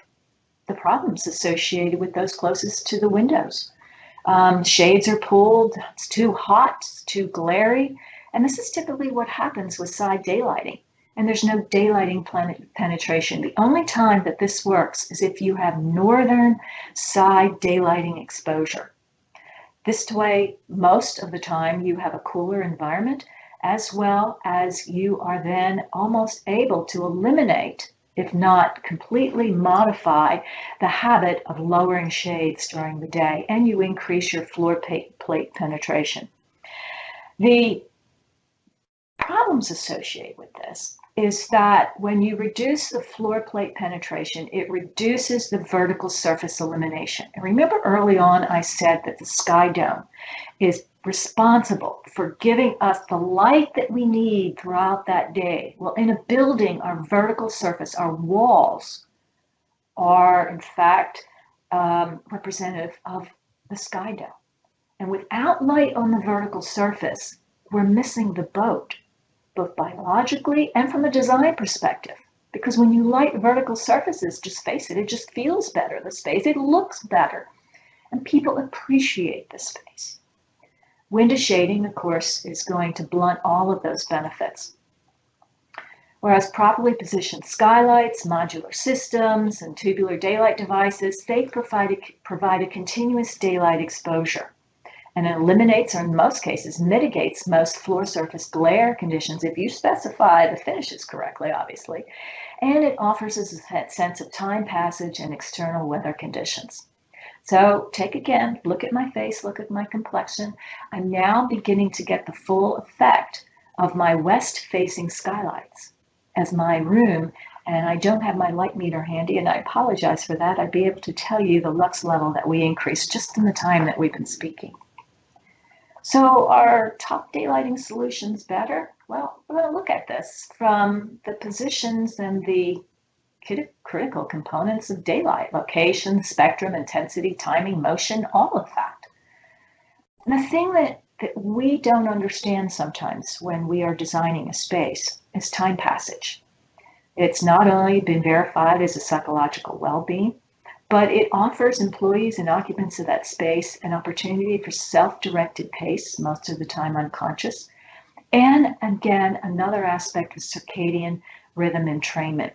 [SPEAKER 2] the problems associated with those closest to the windows. Shades are pulled, it's too hot, it's too glary, and this is typically what happens with side daylighting. And there's no daylighting penetration. The only time that this works is if you have northern side daylighting exposure. This way, most of the time, you have a cooler environment, as well as you are then almost able to eliminate, if not completely modify, the habit of lowering shades during the day, and you increase your floor plate penetration. The problems associated with this is that when you reduce the floor plate penetration, it reduces the vertical surface illumination. And remember early on I said that the sky dome is responsible for giving us the light that we need throughout that day. Well, in a building, our vertical surface, our walls, are in fact representative of the sky dome. And without light on the vertical surface, we're missing the boat, both biologically and from a design perspective. Because when you light vertical surfaces, just face it, it just feels better, the space, it looks better. And people appreciate the space. Window shading, of course, is going to blunt all of those benefits. Whereas properly positioned skylights, modular systems, and tubular daylight devices, they provide a continuous daylight exposure. And it eliminates, or in most cases, mitigates most floor surface glare conditions if you specify the finishes correctly, obviously. And it offers us a sense of time passage and external weather conditions. So look at my face, look at my complexion. I'm now beginning to get the full effect of my west-facing skylights as my room, and I don't have my light meter handy, and I apologize for that. I'd be able to tell you the lux level that we increased just in the time that we've been speaking. So are top daylighting solutions better? Well, we're going to look at this from the positions and the critical components of daylight: location, spectrum, intensity, timing, motion, all of that. And the thing that we don't understand sometimes when we are designing a space is time passage. It's not only been verified as a psychological well-being, but it offers employees and occupants of that space an opportunity for self-directed pace, most of the time unconscious, and again, another aspect of circadian rhythm entrainment.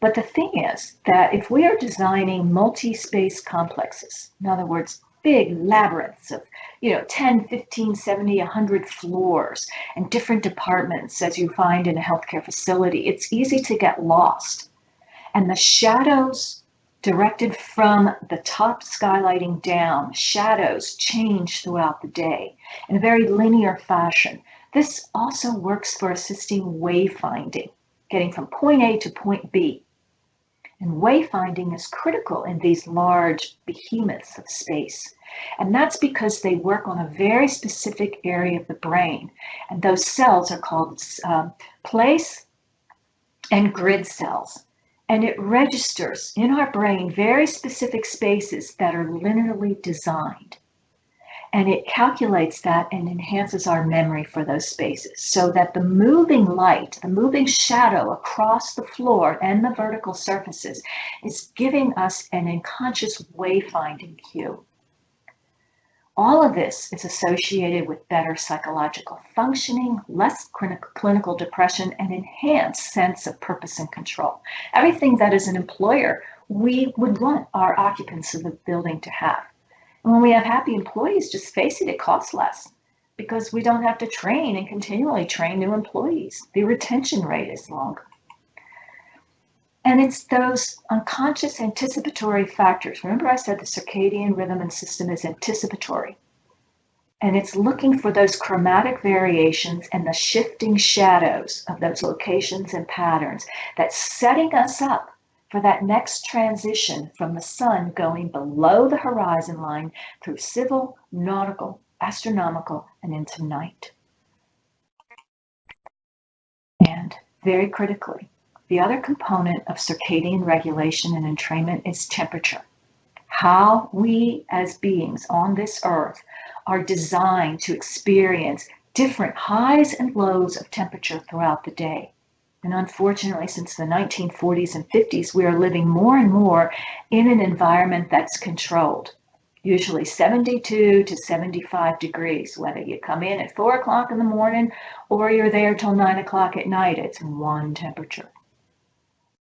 [SPEAKER 2] But the thing is that if we are designing multi-space complexes, in other words, big labyrinths of 10, 15, 70, 100 floors and different departments, as you find in a healthcare facility, it's easy to get lost. And the shadows directed from the top skylighting down, shadows change throughout the day in a very linear fashion. This also works for assisting wayfinding, getting from point A to point B. And wayfinding is critical in these large behemoths of space. And that's because they work on a very specific area of the brain. And those cells are called place and grid cells. And it registers in our brain very specific spaces that are linearly designed. And it calculates that and enhances our memory for those spaces, so that the moving light, the moving shadow across the floor and the vertical surfaces is giving us an unconscious wayfinding cue. All of this is associated with better psychological functioning, less clinical depression, and enhanced sense of purpose and control. Everything that as an employer we would want our occupants of the building to have. And when we have happy employees, just face it, it costs less because we don't have to train and continually train new employees. The retention rate is longer. And it's those unconscious anticipatory factors. Remember I said the circadian rhythm and system is anticipatory. And it's looking for those chromatic variations and the shifting shadows of those locations and patterns that's setting us up for that next transition from the sun going below the horizon line through civil, nautical, astronomical, and into night. And very critically, the other component of circadian regulation and entrainment is temperature. How we as beings on this earth are designed to experience different highs and lows of temperature throughout the day. And unfortunately, since the 1940s and 50s, we are living more and more in an environment that's controlled, usually 72 to 75 degrees, whether you come in at 4 o'clock in the morning or you're there till 9 o'clock at night, it's one temperature.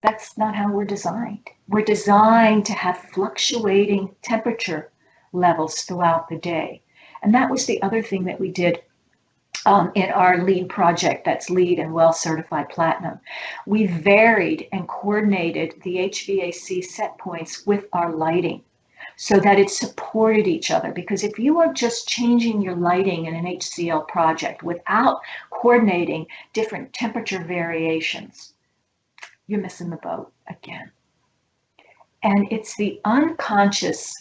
[SPEAKER 2] That's not how we're designed. We're designed to have fluctuating temperature levels throughout the day. And that was the other thing that we did in our LEED project, that's LEED and Well Certified Platinum. We varied and coordinated the HVAC set points with our lighting so that it supported each other. Because if you are just changing your lighting in an HCL project without coordinating different temperature variations, you're missing the boat again. And it's the unconscious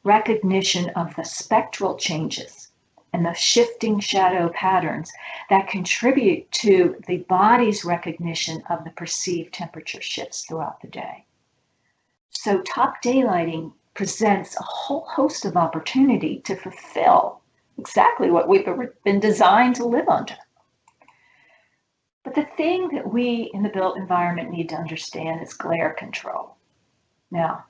[SPEAKER 2] recognition of the spectral changes and the shifting shadow patterns that contribute to the body's recognition of the perceived temperature shifts throughout the day. So top daylighting presents a whole host of opportunity to fulfill exactly what we've been designed to live under. But the thing that we in the built environment need to understand is glare control. Now,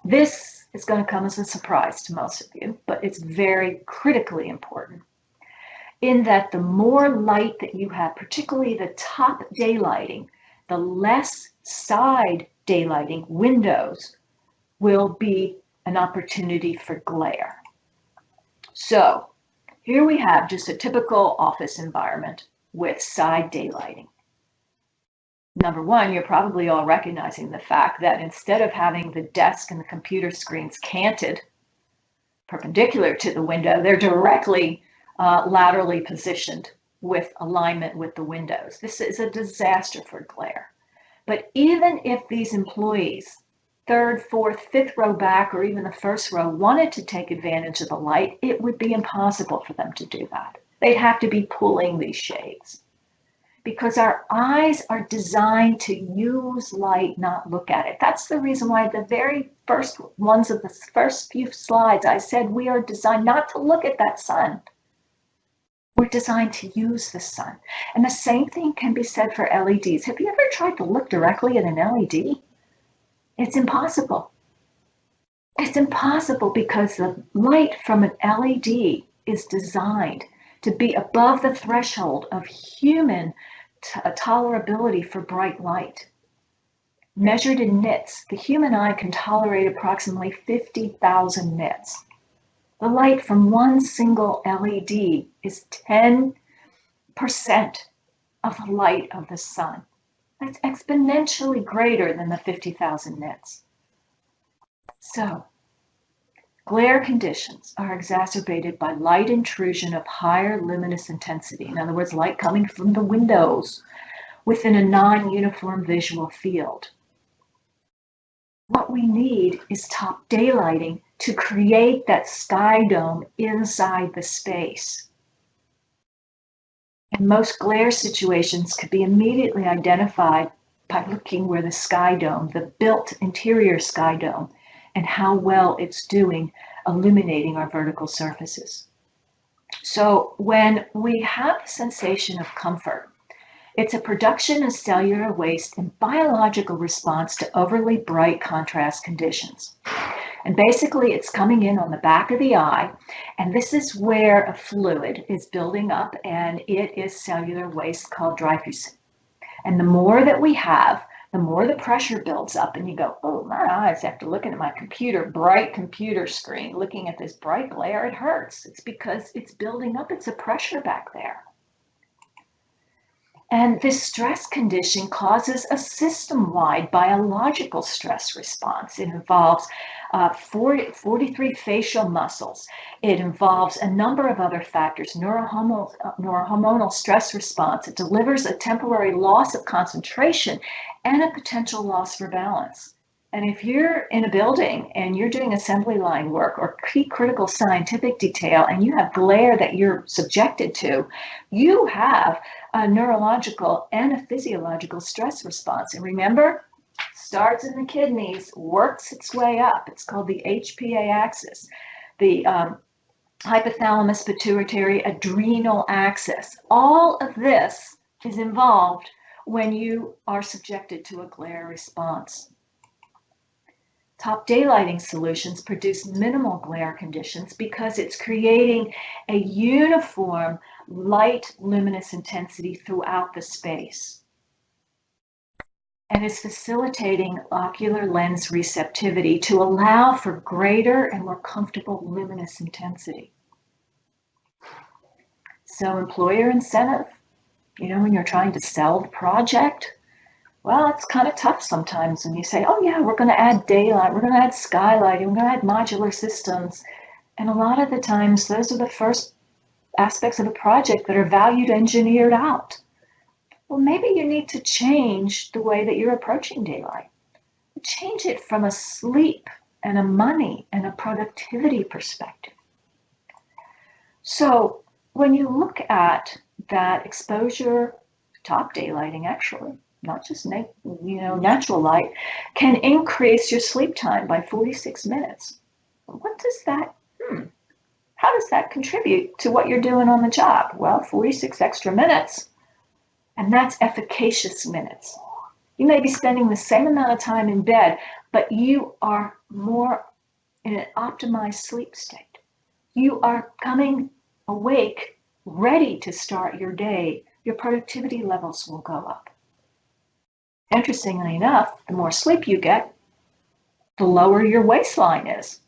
[SPEAKER 2] this is going to come as a surprise to most of you, but it's very critically important in that the more light that you have, particularly the top daylighting, the less side daylighting windows will be an opportunity for glare. So here we have just a typical office environment with side daylighting. Number one, you're probably all recognizing the fact that instead of having the desk and the computer screens canted perpendicular to the window, they're directly laterally positioned with alignment with the windows. This is a disaster for glare. But even if these employees, third, fourth, fifth row back, or even the first row, wanted to take advantage of the light, it would be impossible for them to do that. They'd have to be pulling these shades, because our eyes are designed to use light, not look at it. That's the reason why the very first ones of the first few slides, I said we are designed not to look at that sun. We're designed to use the sun. And the same thing can be said for LEDs. Have you ever tried to look directly at an LED? It's impossible. It's impossible because the light from an LED is designed to be above the threshold of human tolerability for bright light. Measured in nits, the human eye can tolerate approximately 50,000 nits. The light from one single LED is 10% of the light of the sun. That's exponentially greater than the 50,000 nits. So, glare conditions are exacerbated by light intrusion of higher luminous intensity. In other words, light coming from the windows within a non-uniform visual field. What we need is top daylighting to create that sky dome inside the space. And most glare situations could be immediately identified by looking where the sky dome, the built interior sky dome, and how well it's doing illuminating our vertical surfaces. So when we have the sensation of comfort, it's a production of cellular waste in biological response to overly bright contrast conditions. And basically it's coming in on the back of the eye, and this is where a fluid is building up, and it is cellular waste called diffusin. And the more that we have, the more the pressure builds up, and you go, oh, my eyes, after looking at my bright computer screen, looking at this bright glare, it hurts. It's because it's building up. It's a pressure back there. And this stress condition causes a system-wide biological stress response. It involves 43 facial muscles. It involves a number of other factors, neurohormonal stress response. It delivers a temporary loss of concentration and a potential loss for balance. And if you're in a building and you're doing assembly line work or key critical scientific detail and you have glare that you're subjected to, you have a neurological and a physiological stress response. And remember, starts in the kidneys, works its way up. It's called the HPA axis, the hypothalamus pituitary adrenal axis. All of this is involved when you are subjected to a glare response. Top daylighting solutions produce minimal glare conditions because it's creating a uniform light luminous intensity throughout the space. And it's facilitating ocular lens receptivity to allow for greater and more comfortable luminous intensity. So employer incentive, when you're trying to sell the project, well, it's kind of tough sometimes when you say, oh yeah, we're going to add daylight, we're going to add skylighting, we're going to add modular systems. And a lot of the times, those are the first aspects of the project that are valued engineered out. Well, maybe you need to change the way that you're approaching daylight. Change it from a sleep and a money and a productivity perspective. So when you look at that exposure, top daylighting actually, not just natural light, can increase your sleep time by 46 minutes. What does that, how does that contribute to what you're doing on the job? Well, 46 extra minutes, and that's efficacious minutes. You may be spending the same amount of time in bed, but you are more in an optimized sleep state. You are coming awake, ready to start your day. Your productivity levels will go up. Interestingly enough, the more sleep you get, the lower your waistline is.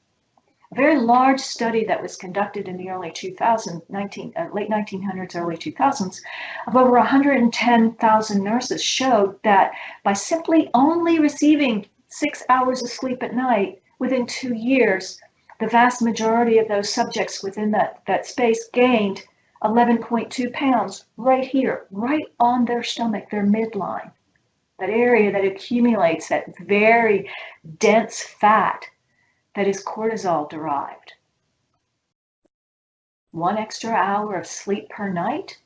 [SPEAKER 2] A very large study that was conducted in the early 2000s, late 1900s, early 2000s, of over 110,000 nurses showed that by simply only receiving 6 hours of sleep at night, within 2 years, the vast majority of those subjects within that space gained 11.2 pounds right here, right on their stomach, their midline, that area that accumulates that very dense fat that is cortisol derived. 1 extra hour of sleep per night,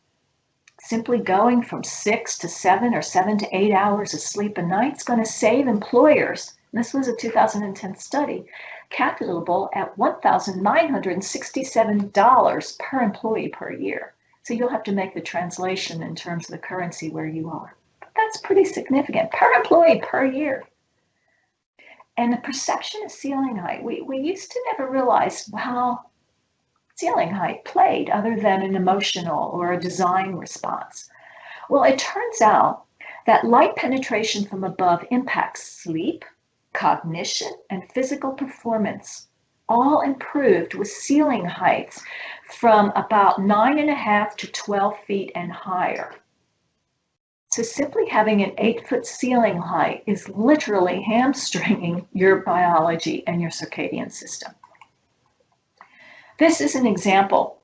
[SPEAKER 2] simply going from 6 to 7 or 7 to 8 hours of sleep a night is going to save employers, and this was a 2010 study, calculable at $1,967 per employee per year. So you'll have to make the translation in terms of the currency where you are. But that's pretty significant, per employee per year. And the perception of ceiling height, we used to never realize how ceiling height played other than an emotional or a design response. Well, it turns out that light penetration from above impacts sleep, cognition, and physical performance, all improved with ceiling heights from about 9.5 to 12 feet and higher. So simply having an 8-foot ceiling height is literally hamstringing your biology and your circadian system. This is an example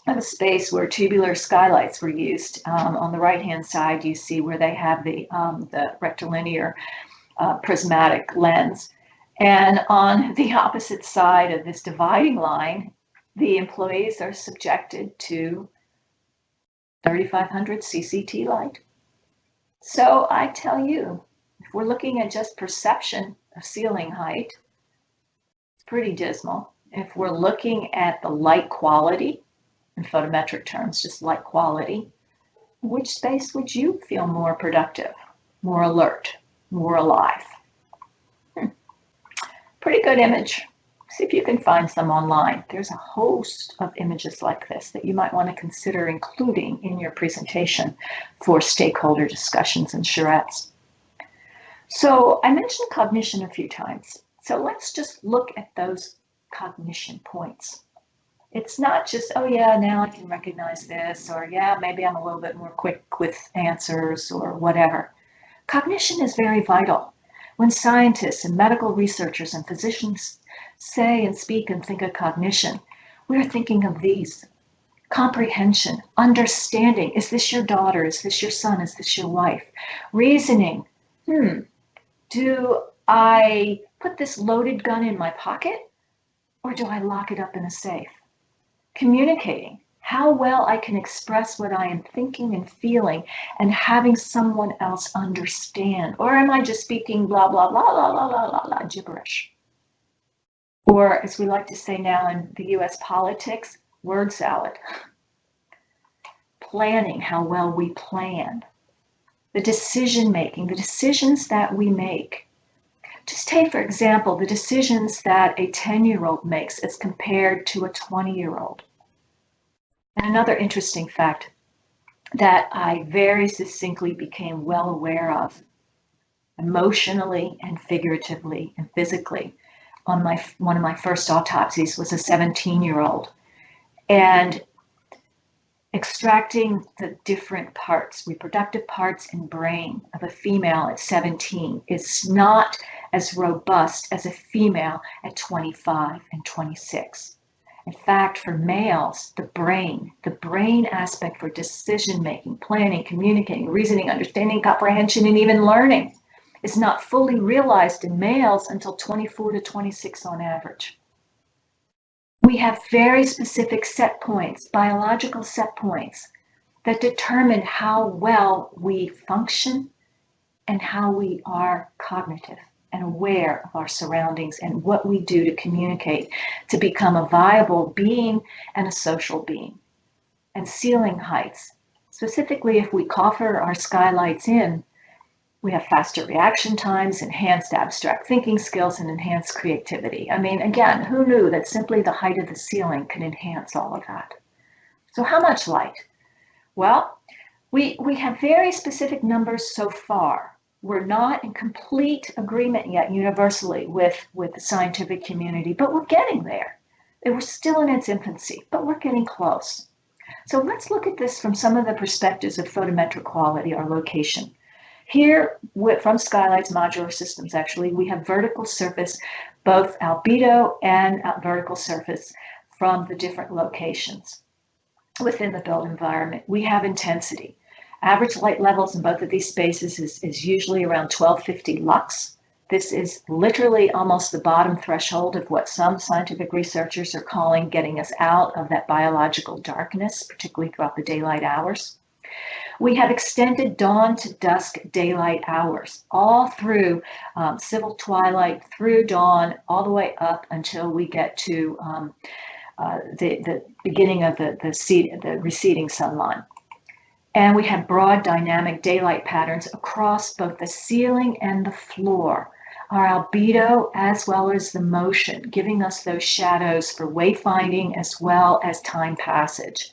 [SPEAKER 2] of a space where tubular skylights were used. On the right-hand side, you see where they have the rectilinear prismatic lens. And on the opposite side of this dividing line, the employees are subjected to 3,500 CCT light. So I tell you, if we're looking at just perception of ceiling height, it's pretty dismal. If we're looking at the light quality, in photometric terms, just light quality, which space would you feel more productive, more alert, more alive? Pretty good image. See if you can find some online. There's a host of images like this that you might want to consider including in your presentation for stakeholder discussions and charrettes. So I mentioned cognition a few times. So let's just look at those cognition points. It's not just, oh yeah, now I can recognize this, or yeah, maybe I'm a little bit more quick with answers or whatever. Cognition is very vital. When scientists and medical researchers and physicians say and speak and think of cognition, we're thinking of these: comprehension, understanding. Is this your daughter? Is this your son? Is this your wife? Reasoning. Do I put this loaded gun in my pocket, or do I lock it up in a safe? Communicating. How well I can express what I am thinking and feeling and having someone else understand. Or am I just speaking blah, blah, blah, blah, blah, blah, blah, blah, gibberish? Or, as we like to say now in the US politics, word salad. Planning, how well we plan. The decision making, the decisions that we make. Just take, for example, the decisions that a 10-year-old makes as compared to a 20-year-old. And another interesting fact that I very succinctly became well aware of, emotionally and figuratively and physically, on one of my first autopsies was a 17-year-old. And extracting the different parts, reproductive parts and brain of a female at 17 is not as robust as a female at 25 and 26. In fact, for males, the brain aspect for decision-making, planning, communicating, reasoning, understanding, comprehension, and even learning is not fully realized in males until 24 to 26 on average. We have very specific set points, biological set points, that determine how well we function and how we are cognitive and aware of our surroundings and what we do to communicate to become a viable being and a social being. And ceiling heights, specifically if we coffer our skylights in, we have faster reaction times, enhanced abstract thinking skills, and enhanced creativity. I mean, again, who knew that simply the height of the ceiling can enhance all of that? So how much light? Well, we have very specific numbers so far. we're not in complete agreement yet universally with the scientific community, but we're getting there. We're still in its infancy, but we're getting close. So let's look at this from some of the perspectives of photometric quality or location. Here, from Skylight's modular systems, actually, we have vertical surface, both albedo and vertical surface from the different locations within the built environment. We have intensity. Average light levels in both of these spaces is usually around 1250 lux. This is literally almost the bottom threshold of what some scientific researchers are calling getting us out of that biological darkness, particularly throughout the daylight hours. We have extended dawn to dusk daylight hours, all through civil twilight, through dawn, all the way up until we get to the beginning of the receding sunline. And we have broad dynamic daylight patterns across both the ceiling and the floor. Our albedo as well as the motion, giving us those shadows for wayfinding as well as time passage.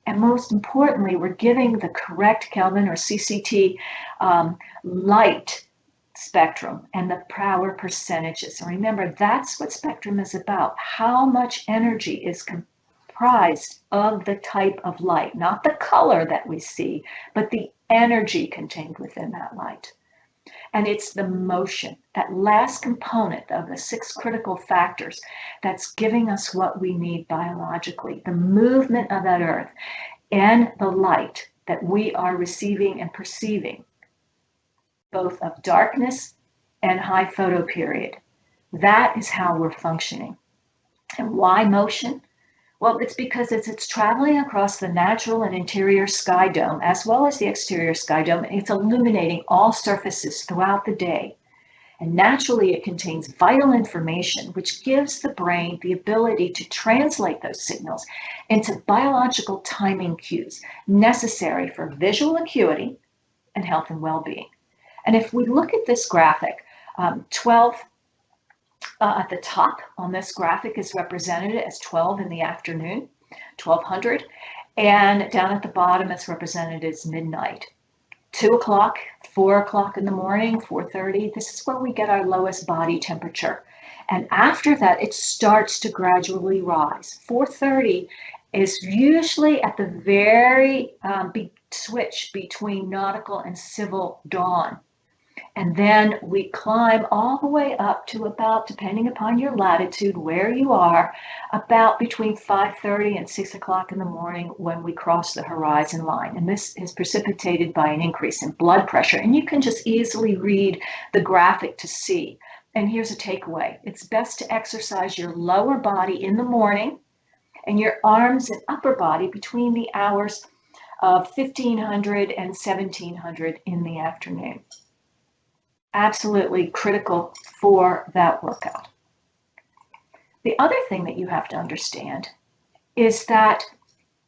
[SPEAKER 2] And most importantly, we're giving the correct Kelvin or CCT light spectrum and the power percentages. And remember, that's what spectrum is about. How much energy is comprised of the type of light, not the color that we see, but the energy contained within that light. And it's the motion, that last component of the 6 critical factors that's giving us what we need biologically, the movement of that earth and the light that we are receiving and perceiving, both of darkness and high photo period. That is how we're functioning. And why motion? Well, it's because it's traveling across the natural and interior sky dome, as well as the exterior sky dome, and it's illuminating all surfaces throughout the day. And naturally, it contains vital information, which gives the brain the ability to translate those signals into biological timing cues necessary for visual acuity and health and well-being. And if we look at this graphic, 12 at the top on this graphic is represented as 12 in the afternoon, 1200, and down at the bottom it's represented as midnight. 2 o'clock, 4 o'clock in the morning, 4:30, this is where we get our lowest body temperature. And after that, it starts to gradually rise. 4:30 is usually at the very big switch between nautical and civil dawn. And then we climb all the way up to about, depending upon your latitude, where you are, about between 5:30 and 6 o'clock in the morning when we cross the horizon line. And this is precipitated by an increase in blood pressure. And you can just easily read the graphic to see. And here's a takeaway. It's best to exercise your lower body in the morning and your arms and upper body between the hours of 1500 and 1700 in the afternoon. Absolutely critical for that workout. The other thing that you have to understand is that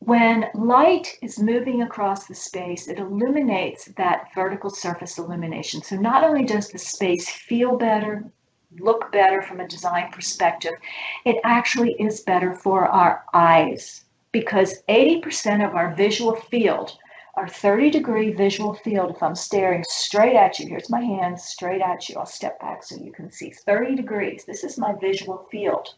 [SPEAKER 2] when light is moving across the space, it illuminates that vertical surface illumination. So not only does the space feel better, look better from a design perspective, it actually is better for our eyes, because 80% of our visual field, our 30-degree visual field, if I'm staring straight at you, here's my hand straight at you, I'll step back so you can see, 30 degrees, this is my visual field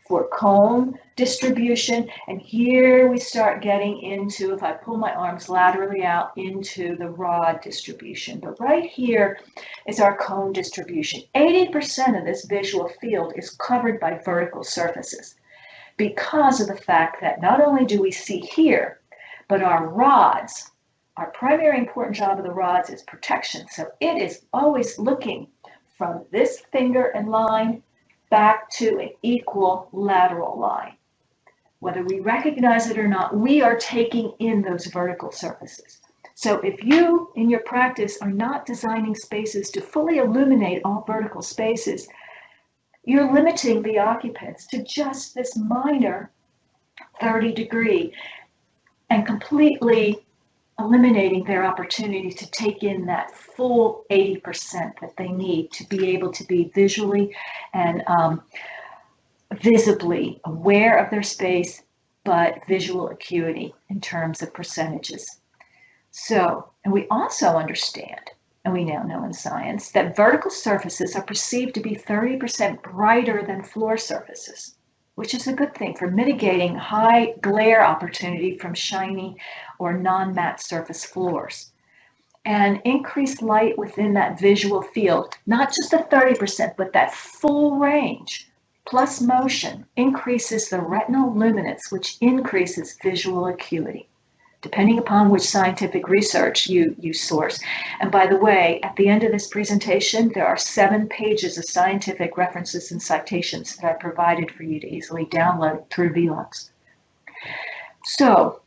[SPEAKER 2] for cone distribution. And here we start getting into, if I pull my arms laterally out, into the rod distribution. But right here is our cone distribution. 80% of this visual field is covered by vertical surfaces because of the fact that not only do we see here, but our rods, our primary important job of the rods is protection. So it is always looking from this finger and line back to an equal lateral line. Whether we recognize it or not, we are taking in those vertical surfaces. So if you, in your practice, are not designing spaces to fully illuminate all vertical spaces, you're limiting the occupants to just this minor 30-degree and completely eliminating their opportunity to take in that full 80% that they need to be able to be visually and visibly aware of their space, but visual acuity in terms of percentages. So, and we also understand and we now know in science, that vertical surfaces are perceived to be 30% brighter than floor surfaces, which is a good thing for mitigating high glare opportunity from shiny or non-matte surface floors. And increased light within that visual field, not just the 30%, but that full range, plus motion, increases the retinal luminance, which increases visual acuity, depending upon which scientific research you source. And by the way, at the end of this presentation, there are 7 pages of scientific references and citations that I provided for you to easily download through VELUX. So,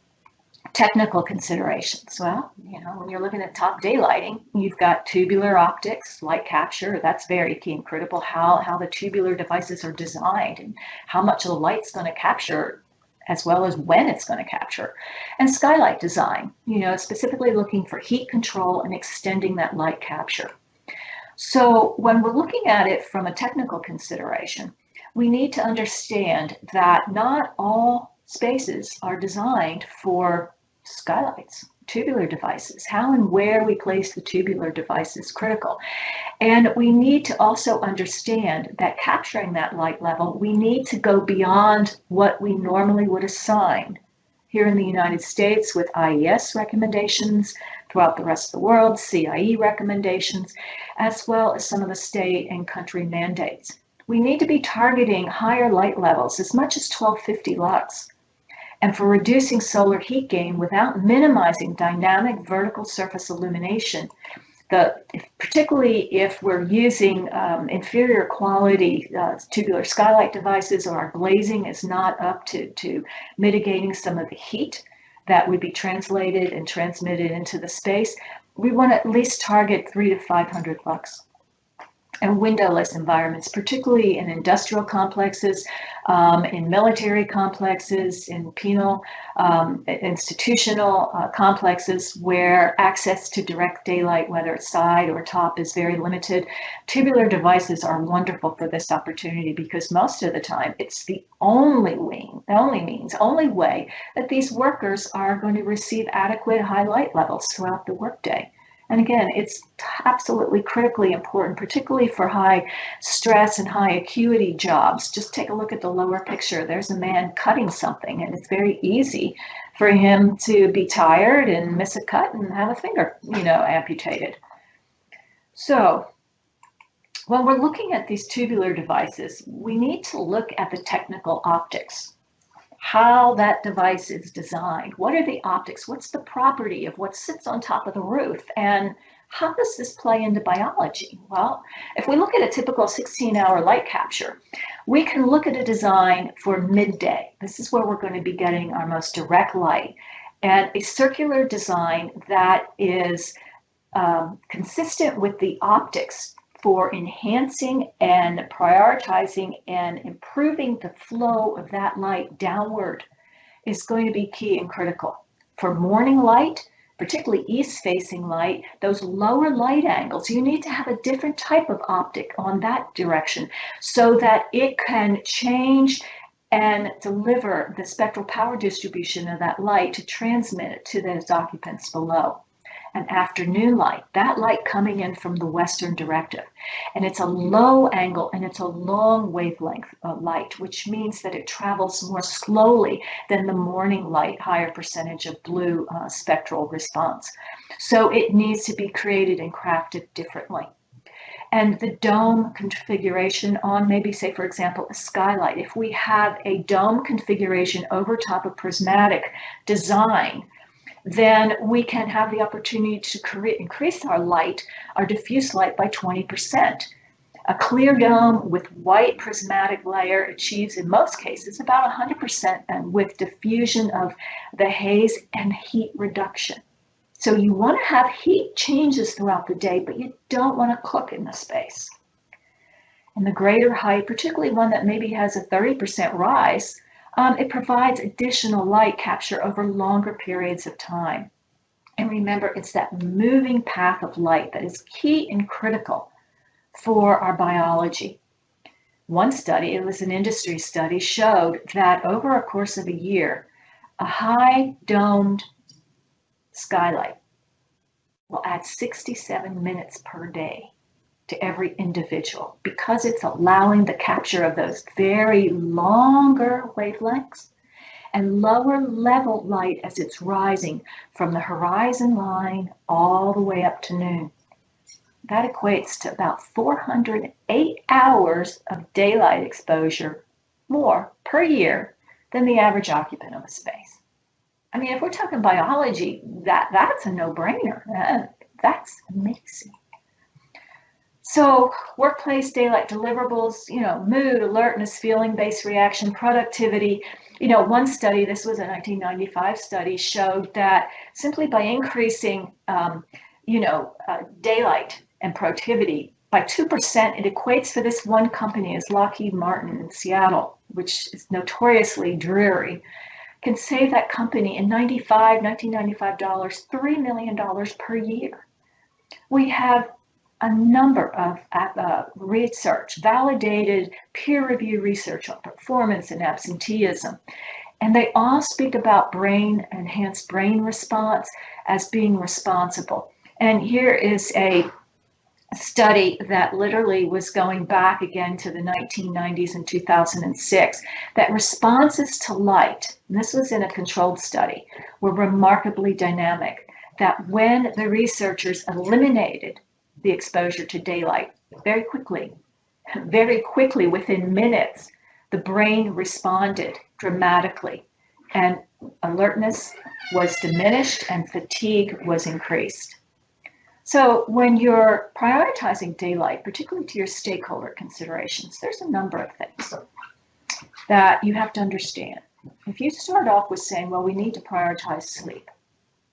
[SPEAKER 2] technical considerations. Well, when you're looking at top daylighting, you've got tubular optics, light capture. That's very key and critical, how the tubular devices are designed and how much of the light's going to capture, as well as when it's going to capture. And skylight design, specifically looking for heat control and extending that light capture. So when we're looking at it from a technical consideration, we need to understand that not all spaces are designed for skylights, tubular devices. How and where we place the tubular device is critical. And we need to also understand that capturing that light level, we need to go beyond what we normally would assign here in the United States with IES recommendations, throughout the rest of the world, CIE recommendations, as well as some of the state and country mandates. We need to be targeting higher light levels, as much as 1250 lux. And for reducing solar heat gain without minimizing dynamic vertical surface illumination, particularly if we're using inferior quality tubular skylight devices, or our glazing is not up to mitigating some of the heat that would be translated and transmitted into the space, we want to at least target 300 to 500 lux. And windowless environments, particularly in industrial complexes, in military complexes, in penal, institutional complexes where access to direct daylight, whether it's side or top, is very limited. Tubular devices are wonderful for this opportunity because most of the time it's the only way that these workers are going to receive adequate high light levels throughout the workday. And again, it's absolutely critically important, particularly for high stress and high acuity jobs. Just take a look at the lower picture. There's a man cutting something, and it's very easy for him to be tired and miss a cut and have a finger, amputated. So when we're looking at these tubular devices, we need to look at the technical optics. How that device is designed. What are the optics? What's the property of what sits on top of the roof? And how does this play into biology? Well, if we look at a typical 16-hour light capture, we can look at a design for midday. This is where we're going to be getting our most direct light. And a circular design that is consistent with the optics for enhancing and prioritizing and improving the flow of that light downward is going to be key and critical. For morning light, particularly east-facing light, those lower light angles, you need to have a different type of optic on that direction so that it can change and deliver the spectral power distribution of that light to transmit it to those occupants below. An afternoon light, that light coming in from the western directive. And it's a low angle and it's a long wavelength of light, which means that it travels more slowly than the morning light, higher percentage of blue spectral response. So it needs to be created and crafted differently. And the dome configuration on maybe, say, for example, a skylight, if we have a dome configuration over top of prismatic design, then we can have the opportunity to increase our light, our diffuse light, by 20%. A clear dome with white prismatic layer achieves, in most cases, about 100%, and with diffusion of the haze and heat reduction. So you want to have heat changes throughout the day, but you don't want to cook in the space. And the greater height, particularly one that maybe has a 30% rise, it provides additional light capture over longer periods of time. And remember, it's that moving path of light that is key and critical for our biology. One study, it was an industry study, showed that over a course of a year, a high domed skylight will add 67 minutes per day to every individual because it's allowing the capture of those very longer wavelengths and lower level light as it's rising from the horizon line all the way up to noon. That equates to about 408 hours of daylight exposure more per year than the average occupant of a space. I mean, if we're talking biology, that's a no-brainer. That's amazing. So workplace daylight deliverables, mood, alertness, feeling-based reaction, productivity. One study, this was a 1995 study, showed that simply by increasing, daylight and productivity by 2%, it equates for this one company as Lockheed Martin in Seattle, which is notoriously dreary, can save that company in $1995, $3 million per year. We have a number of research, validated peer-reviewed research on performance and absenteeism, and they all speak about enhanced brain response as being responsible. And here is a study that literally was going back again to the 1990s and 2006, that responses to light, and this was in a controlled study, were remarkably dynamic, that when the researchers eliminated the exposure to daylight very quickly, within minutes, the brain responded dramatically, and alertness was diminished and fatigue was increased. So when you're prioritizing daylight, particularly to your stakeholder considerations, there's a number of things that you have to understand. If you start off with saying, well, we need to prioritize sleep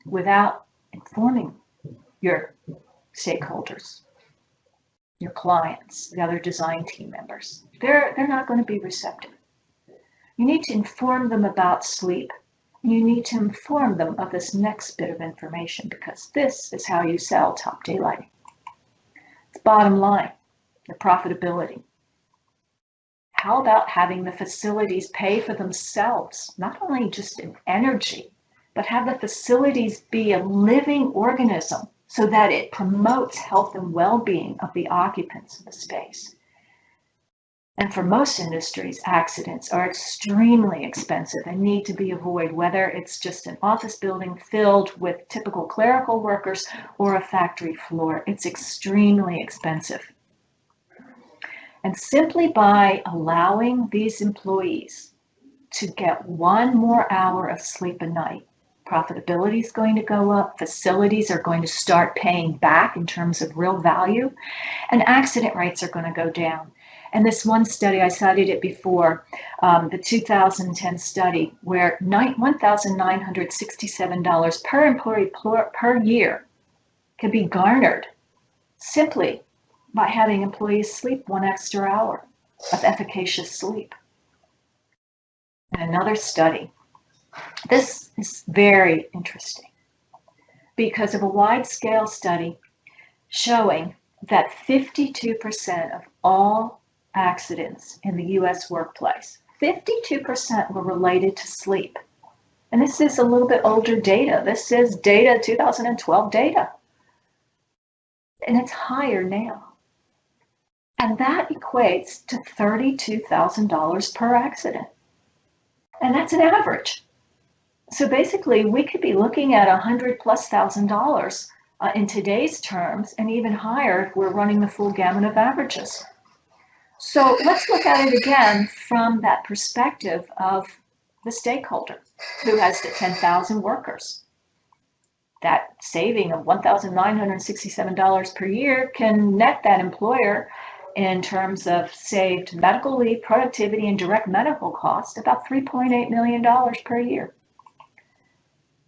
[SPEAKER 2] without informing your stakeholders, your clients, the other design team members, they're not going to be receptive. You need to inform them about sleep. You need to inform them of this next bit of information, because this is how you sell top daylighting. It's bottom line, the profitability. How about having the facilities pay for themselves, not only just in energy, but have the facilities be a living organism so that it promotes health and well-being of the occupants of the space. And for most industries, accidents are extremely expensive and need to be avoided, whether it's just an office building filled with typical clerical workers or a factory floor. It's extremely expensive. And simply by allowing these employees to get 1 more hour of sleep a night, profitability is going to go up, facilities are going to start paying back in terms of real value, and accident rates are going to go down. And this one study, I cited it before, the 2010 study, where $1,967 per employee per year could be garnered simply by having employees sleep 1 extra hour of efficacious sleep. And another study, this is very interesting because of a wide-scale study showing that 52% of all accidents in the U.S. workplace, 52% were related to sleep. And this is a little bit older data. This is data, 2012 data. And it's higher now. And that equates to $32,000 per accident. And that's an average. So basically, we could be looking at $100,000+ in today's terms, and even higher if we're running the full gamut of averages. So let's look at it again from that perspective of the stakeholder who has the 10,000 workers. That saving of $1,967 per year can net that employer, in terms of saved medical leave, productivity, and direct medical costs, about $3.8 million per year.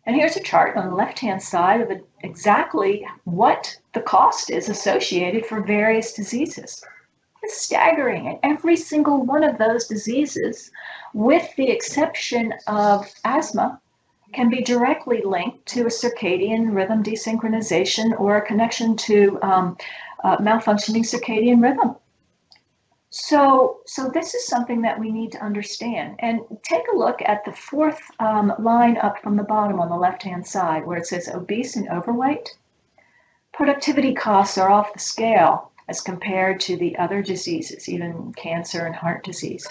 [SPEAKER 2] And here's a chart on the left-hand side of exactly what the cost is associated for various diseases. It's staggering. And every single one of those diseases, with the exception of asthma, can be directly linked to a circadian rhythm desynchronization or a connection to malfunctioning circadian rhythm. So this is something that we need to understand. And take a look at the 4th line up from the bottom on the left-hand side, where it says obese and overweight. productivity costs are off the scale as compared to the other diseases, even cancer and heart disease.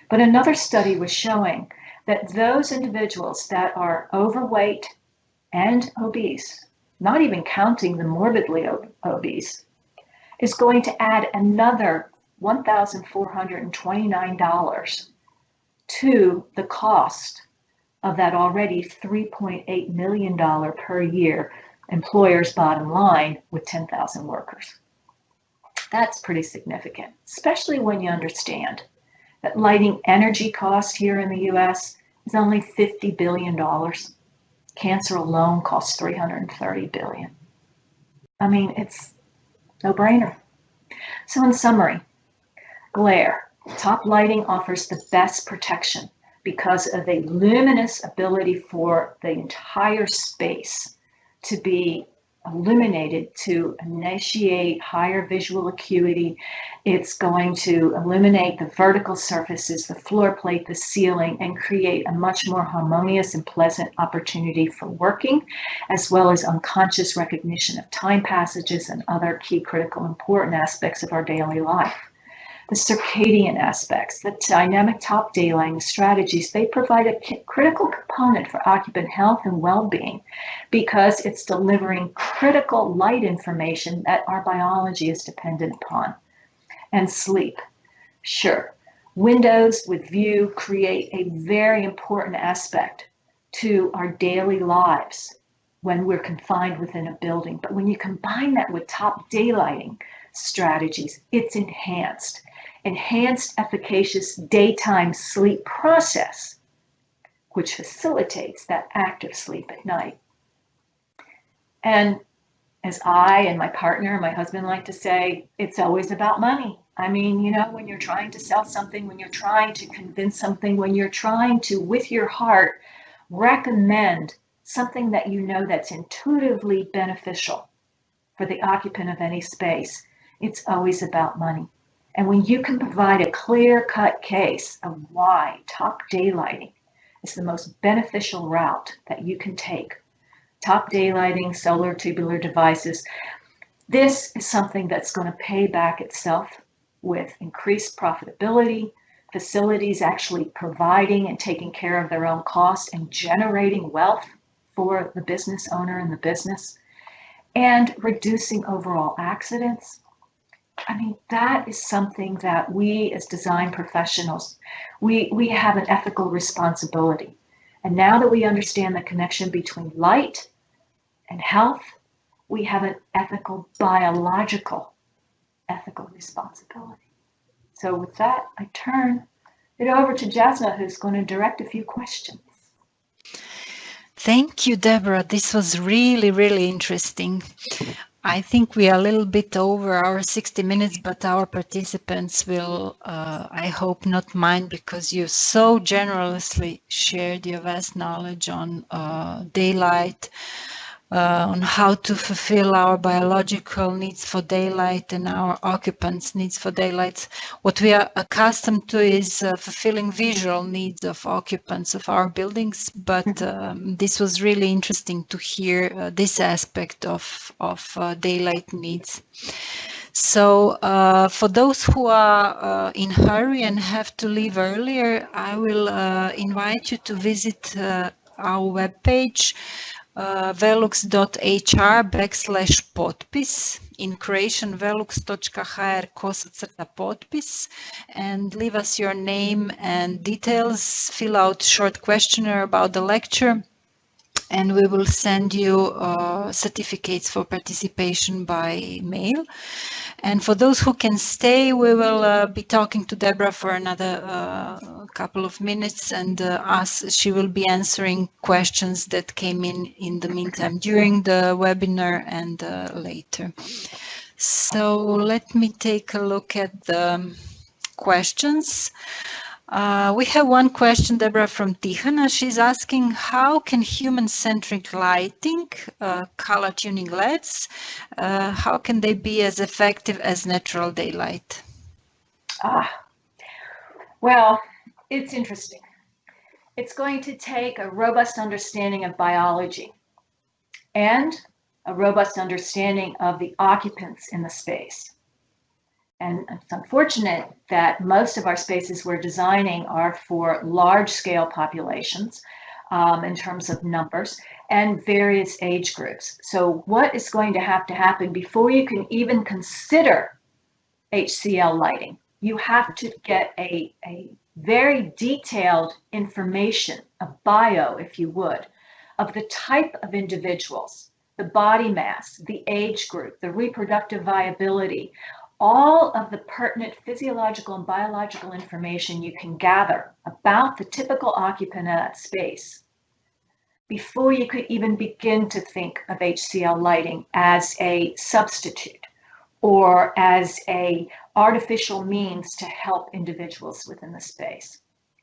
[SPEAKER 2] But another study was showing that those individuals that are overweight and obese, not even counting the morbidly obese, is going to add another $1,429 to the cost of that already $3.8 million per year employer's bottom line with 10,000 workers. That's pretty significant, especially when you understand that lighting energy costs here in the US is only $50 billion. Cancer alone costs $330 billion. I mean, it's no brainer. So in summary, glare. Top lighting offers the best protection because of a luminous ability for the entire space to be illuminated to initiate higher visual acuity. It's going to illuminate the vertical surfaces, the floor plate, the ceiling, and create a much more harmonious and pleasant opportunity for working, as well as unconscious recognition of time passages and other key critical important aspects of our daily life. The circadian aspects, the dynamic top daylighting strategies, they provide a critical component for occupant health and well-being because it's delivering critical light information that our biology is dependent upon. And sleep. Sure, windows with view create a very important aspect to our daily lives when we're confined within a building. But when you combine that with top daylighting strategies, it's enhanced efficacious daytime sleep process, which facilitates that active sleep at night. And as I and my partner, my husband like to say, it's always about money. I mean, you know, when you're trying to sell something, when you're trying to convince something, when you're trying to, with your heart, recommend something that you know that's intuitively beneficial for the occupant of any space, it's always about money. And when you can provide a clear-cut case of why top daylighting is the most beneficial route that you can take, top daylighting, solar tubular devices, this is something that's going to pay back itself with increased profitability, facilities actually providing and taking care of their own costs and generating wealth for the business owner and the business, and reducing overall accidents. I mean, that is something that we as design professionals, we have an ethical responsibility. And now that we understand the connection between light and health, we have an ethical, biological, ethical responsibility. So with that, I turn it over to Jasna, who's going to direct a few questions.
[SPEAKER 1] Thank you, Deborah. This was really, really interesting. I think we are a little bit over our 60 minutes, but our participants will, I hope, not mind, because you so generously shared your vast knowledge on daylight, on how to fulfill our biological needs for daylight and our occupants' needs for daylight. What we are accustomed to is fulfilling visual needs of occupants of our buildings, but this was really interesting to hear this aspect of daylight needs. So for those who are in hurry and have to leave earlier, I will invite you to visit our webpage, velux.hr/potpis, in Croatian velux.hr/potpis, and leave us your name and details, fill out short questionnaire about the lecture, and we will send you certificates for participation by mail. And for those who can stay, we will be talking to Deborah for another couple of minutes, and she will be answering questions that came in the meantime during the webinar and later. So let me take a look at the questions. We have one question, Deborah, from Tihana. She's asking, how can human-centric lighting, color tuning LEDs, how can they be as effective as natural daylight?
[SPEAKER 2] Well, it's interesting. It's going to take a robust understanding of biology and a robust understanding of the occupants in the space. And it's unfortunate that most of our spaces we're designing are for large-scale populations in terms of numbers and various age groups. So what is going to happen before you can even consider HCL lighting? You have to get a very detailed information, a bio, if you would, of the type of individuals, the body mass, the age group, the reproductive viability, all of the pertinent physiological and biological information you can gather about the typical occupant of that space before you could even begin to think of HCL lighting as a substitute or as an artificial means to help individuals within the space.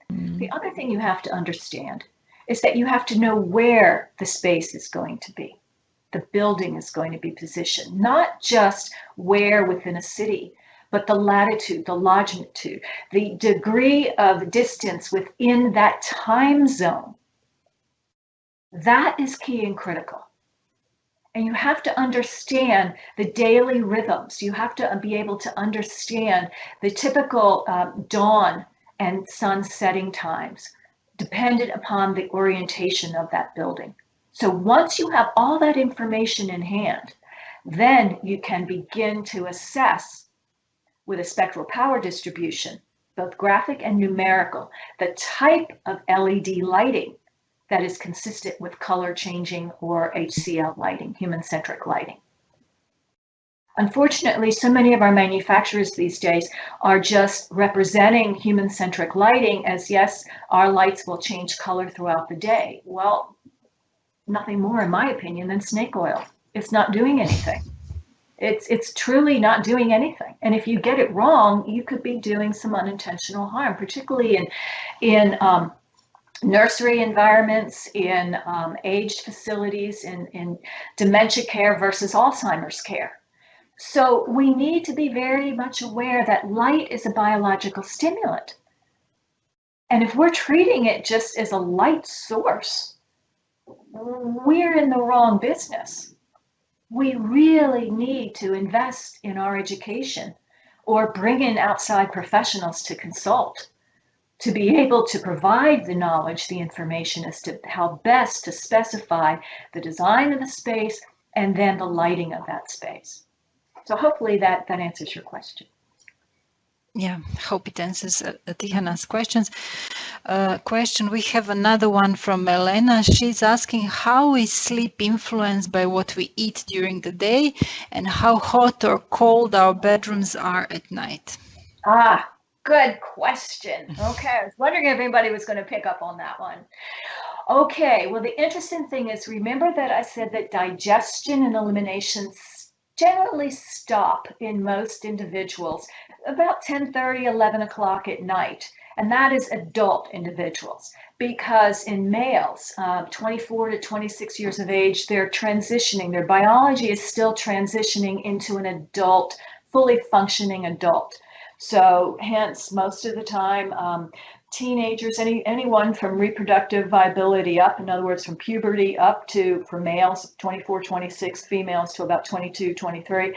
[SPEAKER 2] The other thing you have to understand is that you have to know where the space is going to be. The building is going to be positioned, not just where within a city, but the latitude, the longitude, the degree of distance within that time zone. That is key and critical. And you have to understand the daily rhythms. You have to be able to understand the typical dawn and sun setting times, dependent upon the orientation of that building. So once you have all that information in hand, then you can begin to assess with a spectral power distribution, both graphic and numerical, the type of LED lighting that is consistent with color changing or HCL lighting, human-centric lighting. Unfortunately, so many of our manufacturers these days are just representing human-centric lighting as, yes, our lights will change color throughout the day. Well, nothing more, in my opinion, than snake oil. It's not doing anything. It's truly not doing anything. And if you get it wrong, you could be doing some unintentional harm, particularly in nursery environments, in aged facilities, in dementia care versus Alzheimer's care. So we need to be very much aware that light is a biological stimulant. And if we're treating it just as a light source, we're in the wrong business. We really need to invest in our education or bring in outside professionals to consult to be able to provide the knowledge, the information as to how best to specify the design of the space and then the lighting of that space. So hopefully that answers your question.
[SPEAKER 1] Yeah, hope it answers Tihana's questions. We have another one from Elena. She's asking, how is sleep influenced by what we eat during the day and how hot or cold our bedrooms are at night?
[SPEAKER 2] Good question. Okay, I was wondering if anybody was going to pick up on that one. Okay, well, the interesting thing is, remember that I said that digestion and elimination generally stop in most individuals about 10:30, 11 o'clock at night. And that is adult individuals, because in males, 24 to 26 years of age, they're transitioning. Their biology is still transitioning into an adult, fully functioning adult. So hence, most of the time, teenagers, anyone from reproductive viability up, in other words, from puberty up to, for males, 24, 26, females to about 22, 23,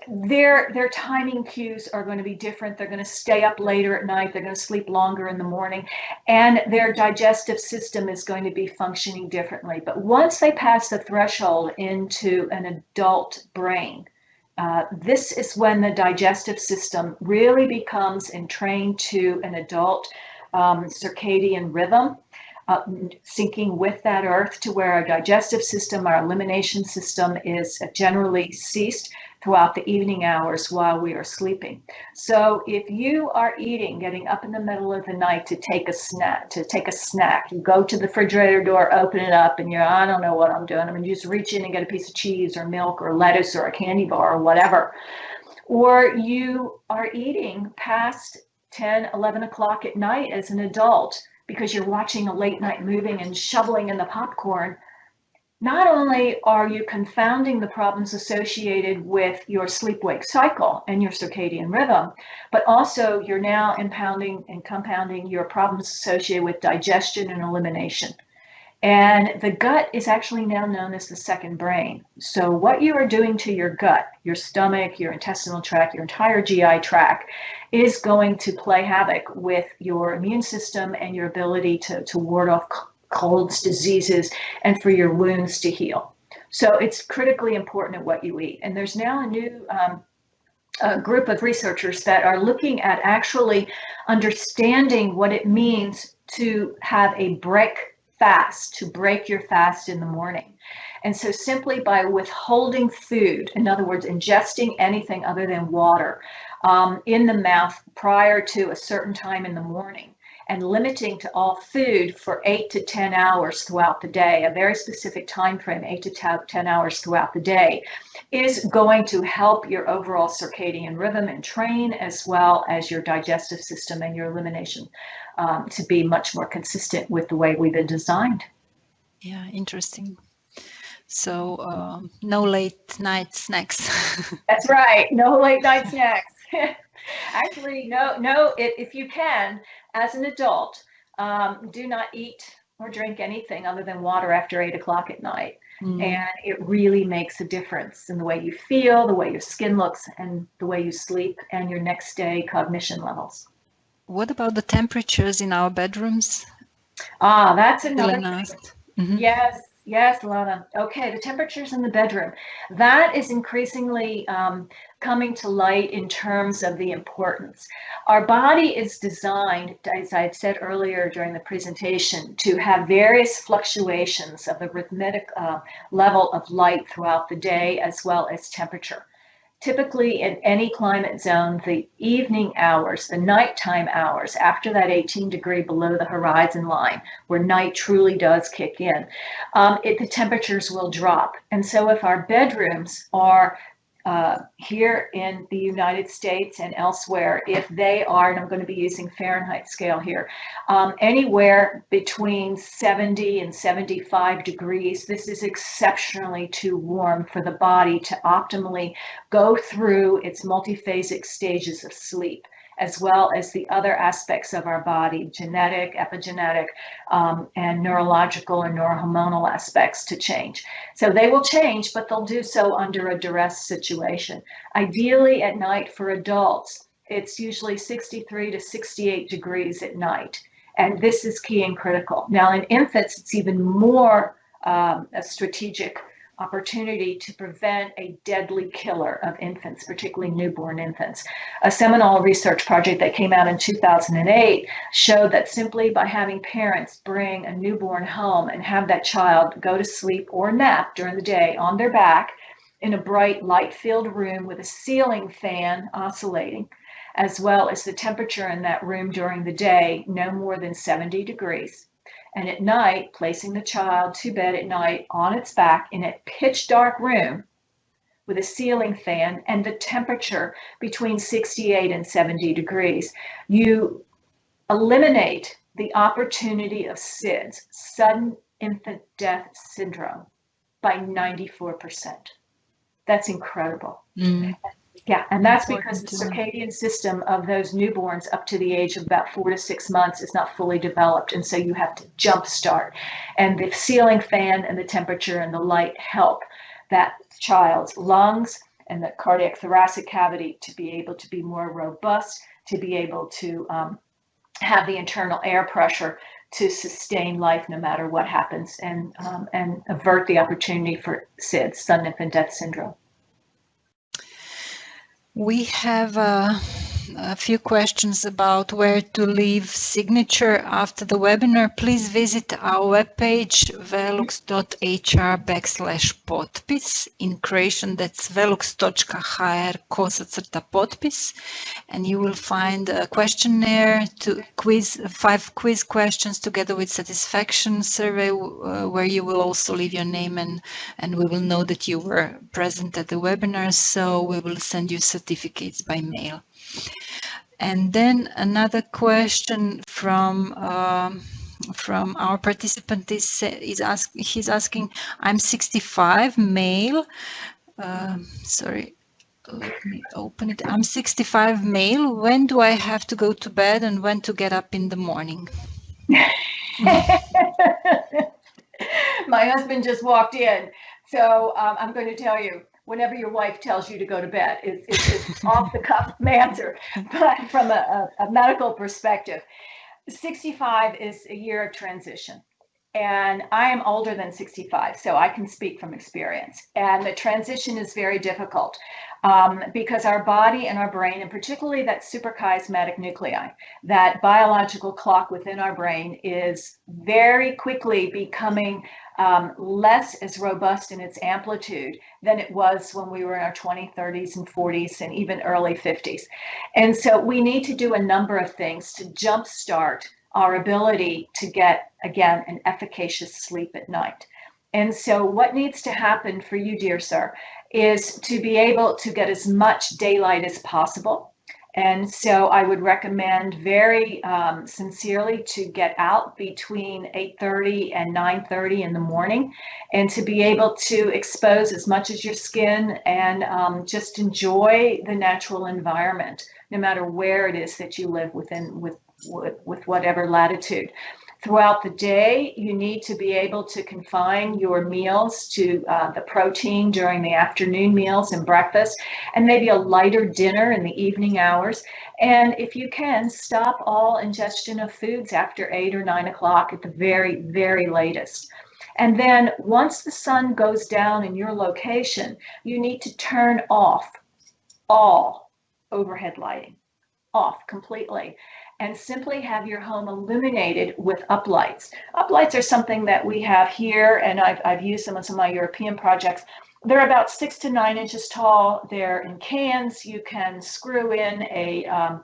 [SPEAKER 2] their timing cues are going to be different. They're going to stay up later at night. They're going to sleep longer in the morning, and their digestive system is going to be functioning differently. But once they pass the threshold into an adult brain, this is when the digestive system really becomes entrained to an adult circadian rhythm, syncing with that earth to where our digestive system, our elimination system is generally ceased throughout the evening hours while we are sleeping. So if you are eating, getting up in the middle of the night to take a snack, you go to the refrigerator door, open it up, and I don't know what I'm doing. I'm going to just reach in and get a piece of cheese or milk or lettuce or a candy bar or whatever. Or you are eating past 10, 11 o'clock at night as an adult because you're watching a late night movie and shoveling in the popcorn. Not only are you confounding the problems associated with your sleep-wake cycle and your circadian rhythm, but also you're now impounding and compounding your problems associated with digestion and elimination. And the gut is actually now known as the second brain. So what you are doing to your gut, your stomach, your intestinal tract, your entire GI tract is going to play havoc with your immune system and your ability to ward off colds, diseases, and for your wounds to heal. So it's critically important at what you eat. And there's now a new group of researchers that are looking at actually understanding what it means to have a break fast, to break your fast in the morning. And so simply by withholding food, in other words, ingesting anything other than water in the mouth prior to a certain time in the morning, and limiting to all food for 8 to 10 hours throughout the day, a very specific time frame, 8 to 10 hours throughout the day, is going to help your overall circadian rhythm and train, as well as your digestive system and your elimination to be much more consistent with the way we've been designed.
[SPEAKER 1] Yeah, interesting. So no late night snacks.
[SPEAKER 2] That's right. No late night snacks. Actually, no. If you can, as an adult, do not eat or drink anything other than water after 8 o'clock at night. And it really makes a difference in the way you feel, the way your skin looks, and the way you sleep, and your next day cognition levels.
[SPEAKER 1] What about the temperatures in our bedrooms?
[SPEAKER 2] That's another
[SPEAKER 1] thing.
[SPEAKER 2] Mm-hmm. Yes, Lana. Okay, the temperatures in the bedroom. That is increasingly coming to light in terms of the importance. Our body is designed, as I had said earlier during the presentation, to have various fluctuations of the rhythmic level of light throughout the day, as well as temperature. Typically in any climate zone, the evening hours, the nighttime hours, after that 18 degree below the horizon line, where night truly does kick in, the temperatures will drop. And so if our bedrooms are here in the United States and elsewhere, if they are, and I'm going to be using Fahrenheit scale here, anywhere between 70 and 75 degrees, this is exceptionally too warm for the body to optimally go through its multiphasic stages of sleep, as well as the other aspects of our body, genetic, epigenetic, and neurological and neurohormonal aspects to change. So they will change, but they'll do so under a duress situation. Ideally at night for adults, it's usually 63 to 68 degrees at night. And this is key and critical. Now in infants, it's even more a strategic opportunity to prevent a deadly killer of infants, particularly newborn infants. A seminal research project that came out in 2008 showed that simply by having parents bring a newborn home and have that child go to sleep or nap during the day on their back in a bright light-filled room with a ceiling fan oscillating, as well as the temperature in that room during the day no more than 70 degrees. And at night, placing the child to bed at night on its back in a pitch dark room with a ceiling fan and the temperature between 68 and 70 degrees, you eliminate the opportunity of SIDS, sudden infant death syndrome, by 94%. That's incredible. Yeah, and that's because the circadian system of those newborns up to the age of about 4 to 6 months is not fully developed. And so you have to jumpstart. And the ceiling fan and the temperature and the light help that child's lungs and the cardiac thoracic cavity to be able to be more robust, to be able to have the internal air pressure to sustain life no matter what happens, and avert the opportunity for SIDS, sudden infant death syndrome.
[SPEAKER 1] We have a few questions about where to leave signature after the webinar. Please visit our webpage velux.hr/potpis. In Croatian, that's velux.hr/potpis, and you will find a questionnaire to quiz, 5 quiz questions together with satisfaction survey, where you will also leave your name, and we will know that you were present at the webinar, so we will send you certificates by mail. And then another question from our participant he's asking, I'm 65, male. Sorry, let me open it. I'm 65, male. When do I have to go to bed and when to get up in the morning?
[SPEAKER 2] My husband just walked in. So I'm going to tell you, whenever your wife tells you to go to bed, it's off the cuff answer. But from a medical perspective, 65 is a year of transition. And I am older than 65, so I can speak from experience. And the transition is very difficult because our body and our brain, and particularly that suprachiasmatic nuclei, that biological clock within our brain, is very quickly becoming less as robust in its amplitude than it was when we were in our 20s, 30s, and 40s, and even early 50s. And so we need to do a number of things to jumpstart our ability to get, again, an efficacious sleep at night. And so what needs to happen for you, dear sir, is to be able to get as much daylight as possible. And so I would recommend very sincerely to get out between 8:30 and 9:30 in the morning, and to be able to expose as much as your skin and just enjoy the natural environment, no matter where it is that you live within, with whatever latitude. Throughout the day, you need to be able to confine your meals to the protein during the afternoon meals and breakfast, and maybe a lighter dinner in the evening hours. And if you can, stop all ingestion of foods after 8 or 9 o'clock at the very, very latest. And then once the sun goes down in your location, you need to turn off all overhead lighting, off completely, and simply have your home illuminated with uplights. Uplights are something that we have here, and I've used them on some of my European projects. They're about 6 to 9 inches tall. They're in cans. You can screw in an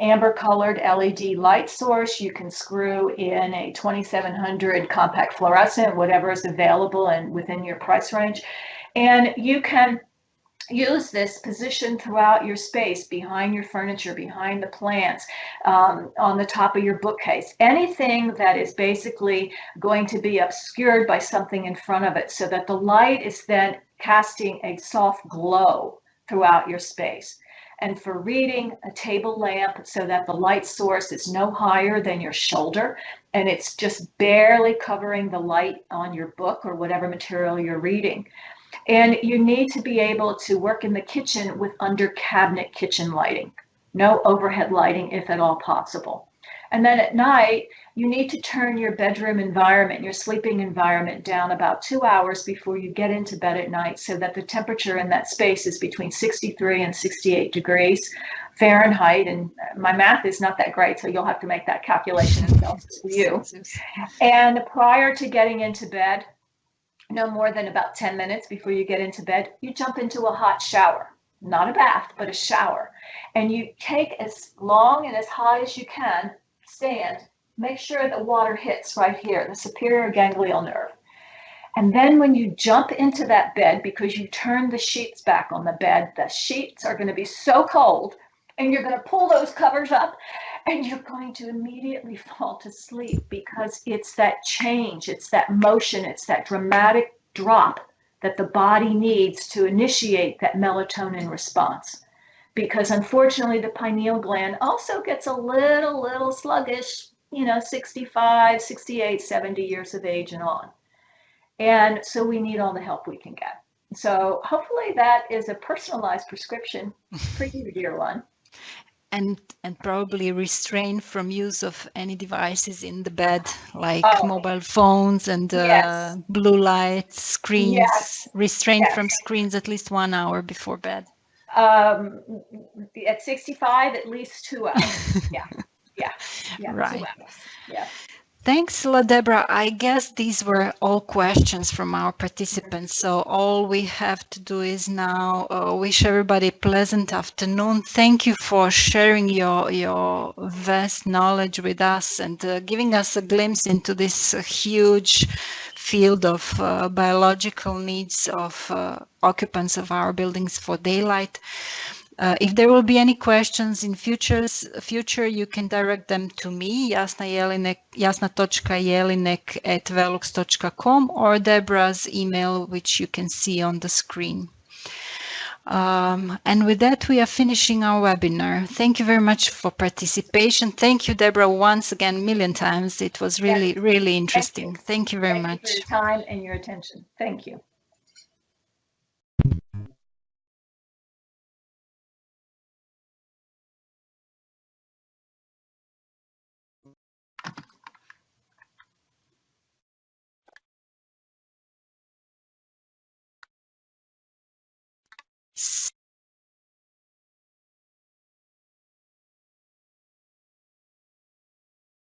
[SPEAKER 2] amber-colored LED light source. You can screw in a 2700 compact fluorescent, whatever is available and within your price range. And you can use this position throughout your space, behind your furniture, behind the plants, on the top of your bookcase, anything that is basically going to be obscured by something in front of it, so that the light is then casting a soft glow throughout your space. And for reading, a table lamp, so that the light source is no higher than your shoulder, and it's just barely covering the light on your book or whatever material you're reading. And you need to be able to work in the kitchen with under cabinet kitchen lighting, no overhead lighting if at all possible. And then at night, you need to turn your bedroom environment, your sleeping environment, down about 2 hours before you get into bed at night, so that the temperature in that space is between 63 and 68 degrees Fahrenheit. And my math is not that great, so you'll have to make that calculation in Celsius for you. And prior to getting into bed, no more than about 10 minutes before you get into bed, you jump into a hot shower, not a bath, but a shower. And you take as long and as high as you can, stand, make sure the water hits right here, the superior ganglial nerve. And then when you jump into that bed, because you turn the sheets back on the bed, the sheets are going to be so cold, and you're going to pull those covers up, and you're going to immediately fall to sleep, because it's that change, it's that motion, it's that dramatic drop that the body needs to initiate that melatonin response. Because unfortunately, the pineal gland also gets a little sluggish, 65, 68, 70 years of age and on. And so we need all the help we can get. So hopefully that is a personalized prescription for you, dear one.
[SPEAKER 1] And probably restrain from use of any devices in the bed, like mobile phones and
[SPEAKER 2] Yes.
[SPEAKER 1] blue light screens.
[SPEAKER 2] Yes.
[SPEAKER 1] Restrain
[SPEAKER 2] Yes.
[SPEAKER 1] from screens at least 1 hour before bed.
[SPEAKER 2] At 65, at least 2 hours. Yeah.
[SPEAKER 1] Right.
[SPEAKER 2] 2 hours. Yeah.
[SPEAKER 1] Thanks a lot, Deborah. I guess these were all questions from our participants. So all we have to do is now wish everybody a pleasant afternoon. Thank you for sharing your vast knowledge with us and giving us a glimpse into this huge field of biological needs of occupants of our buildings for daylight. If there will be any questions in future, you can direct them to me, jasna.jelinek@velux.com, or Deborah's email, which you can see on the screen. And with that, we are finishing our webinar. Thank you very much for participation. Thank you, Deborah, once again, a million times. It was really, really interesting. Thank you very much.
[SPEAKER 2] Thank you for your time and your attention. Thank you.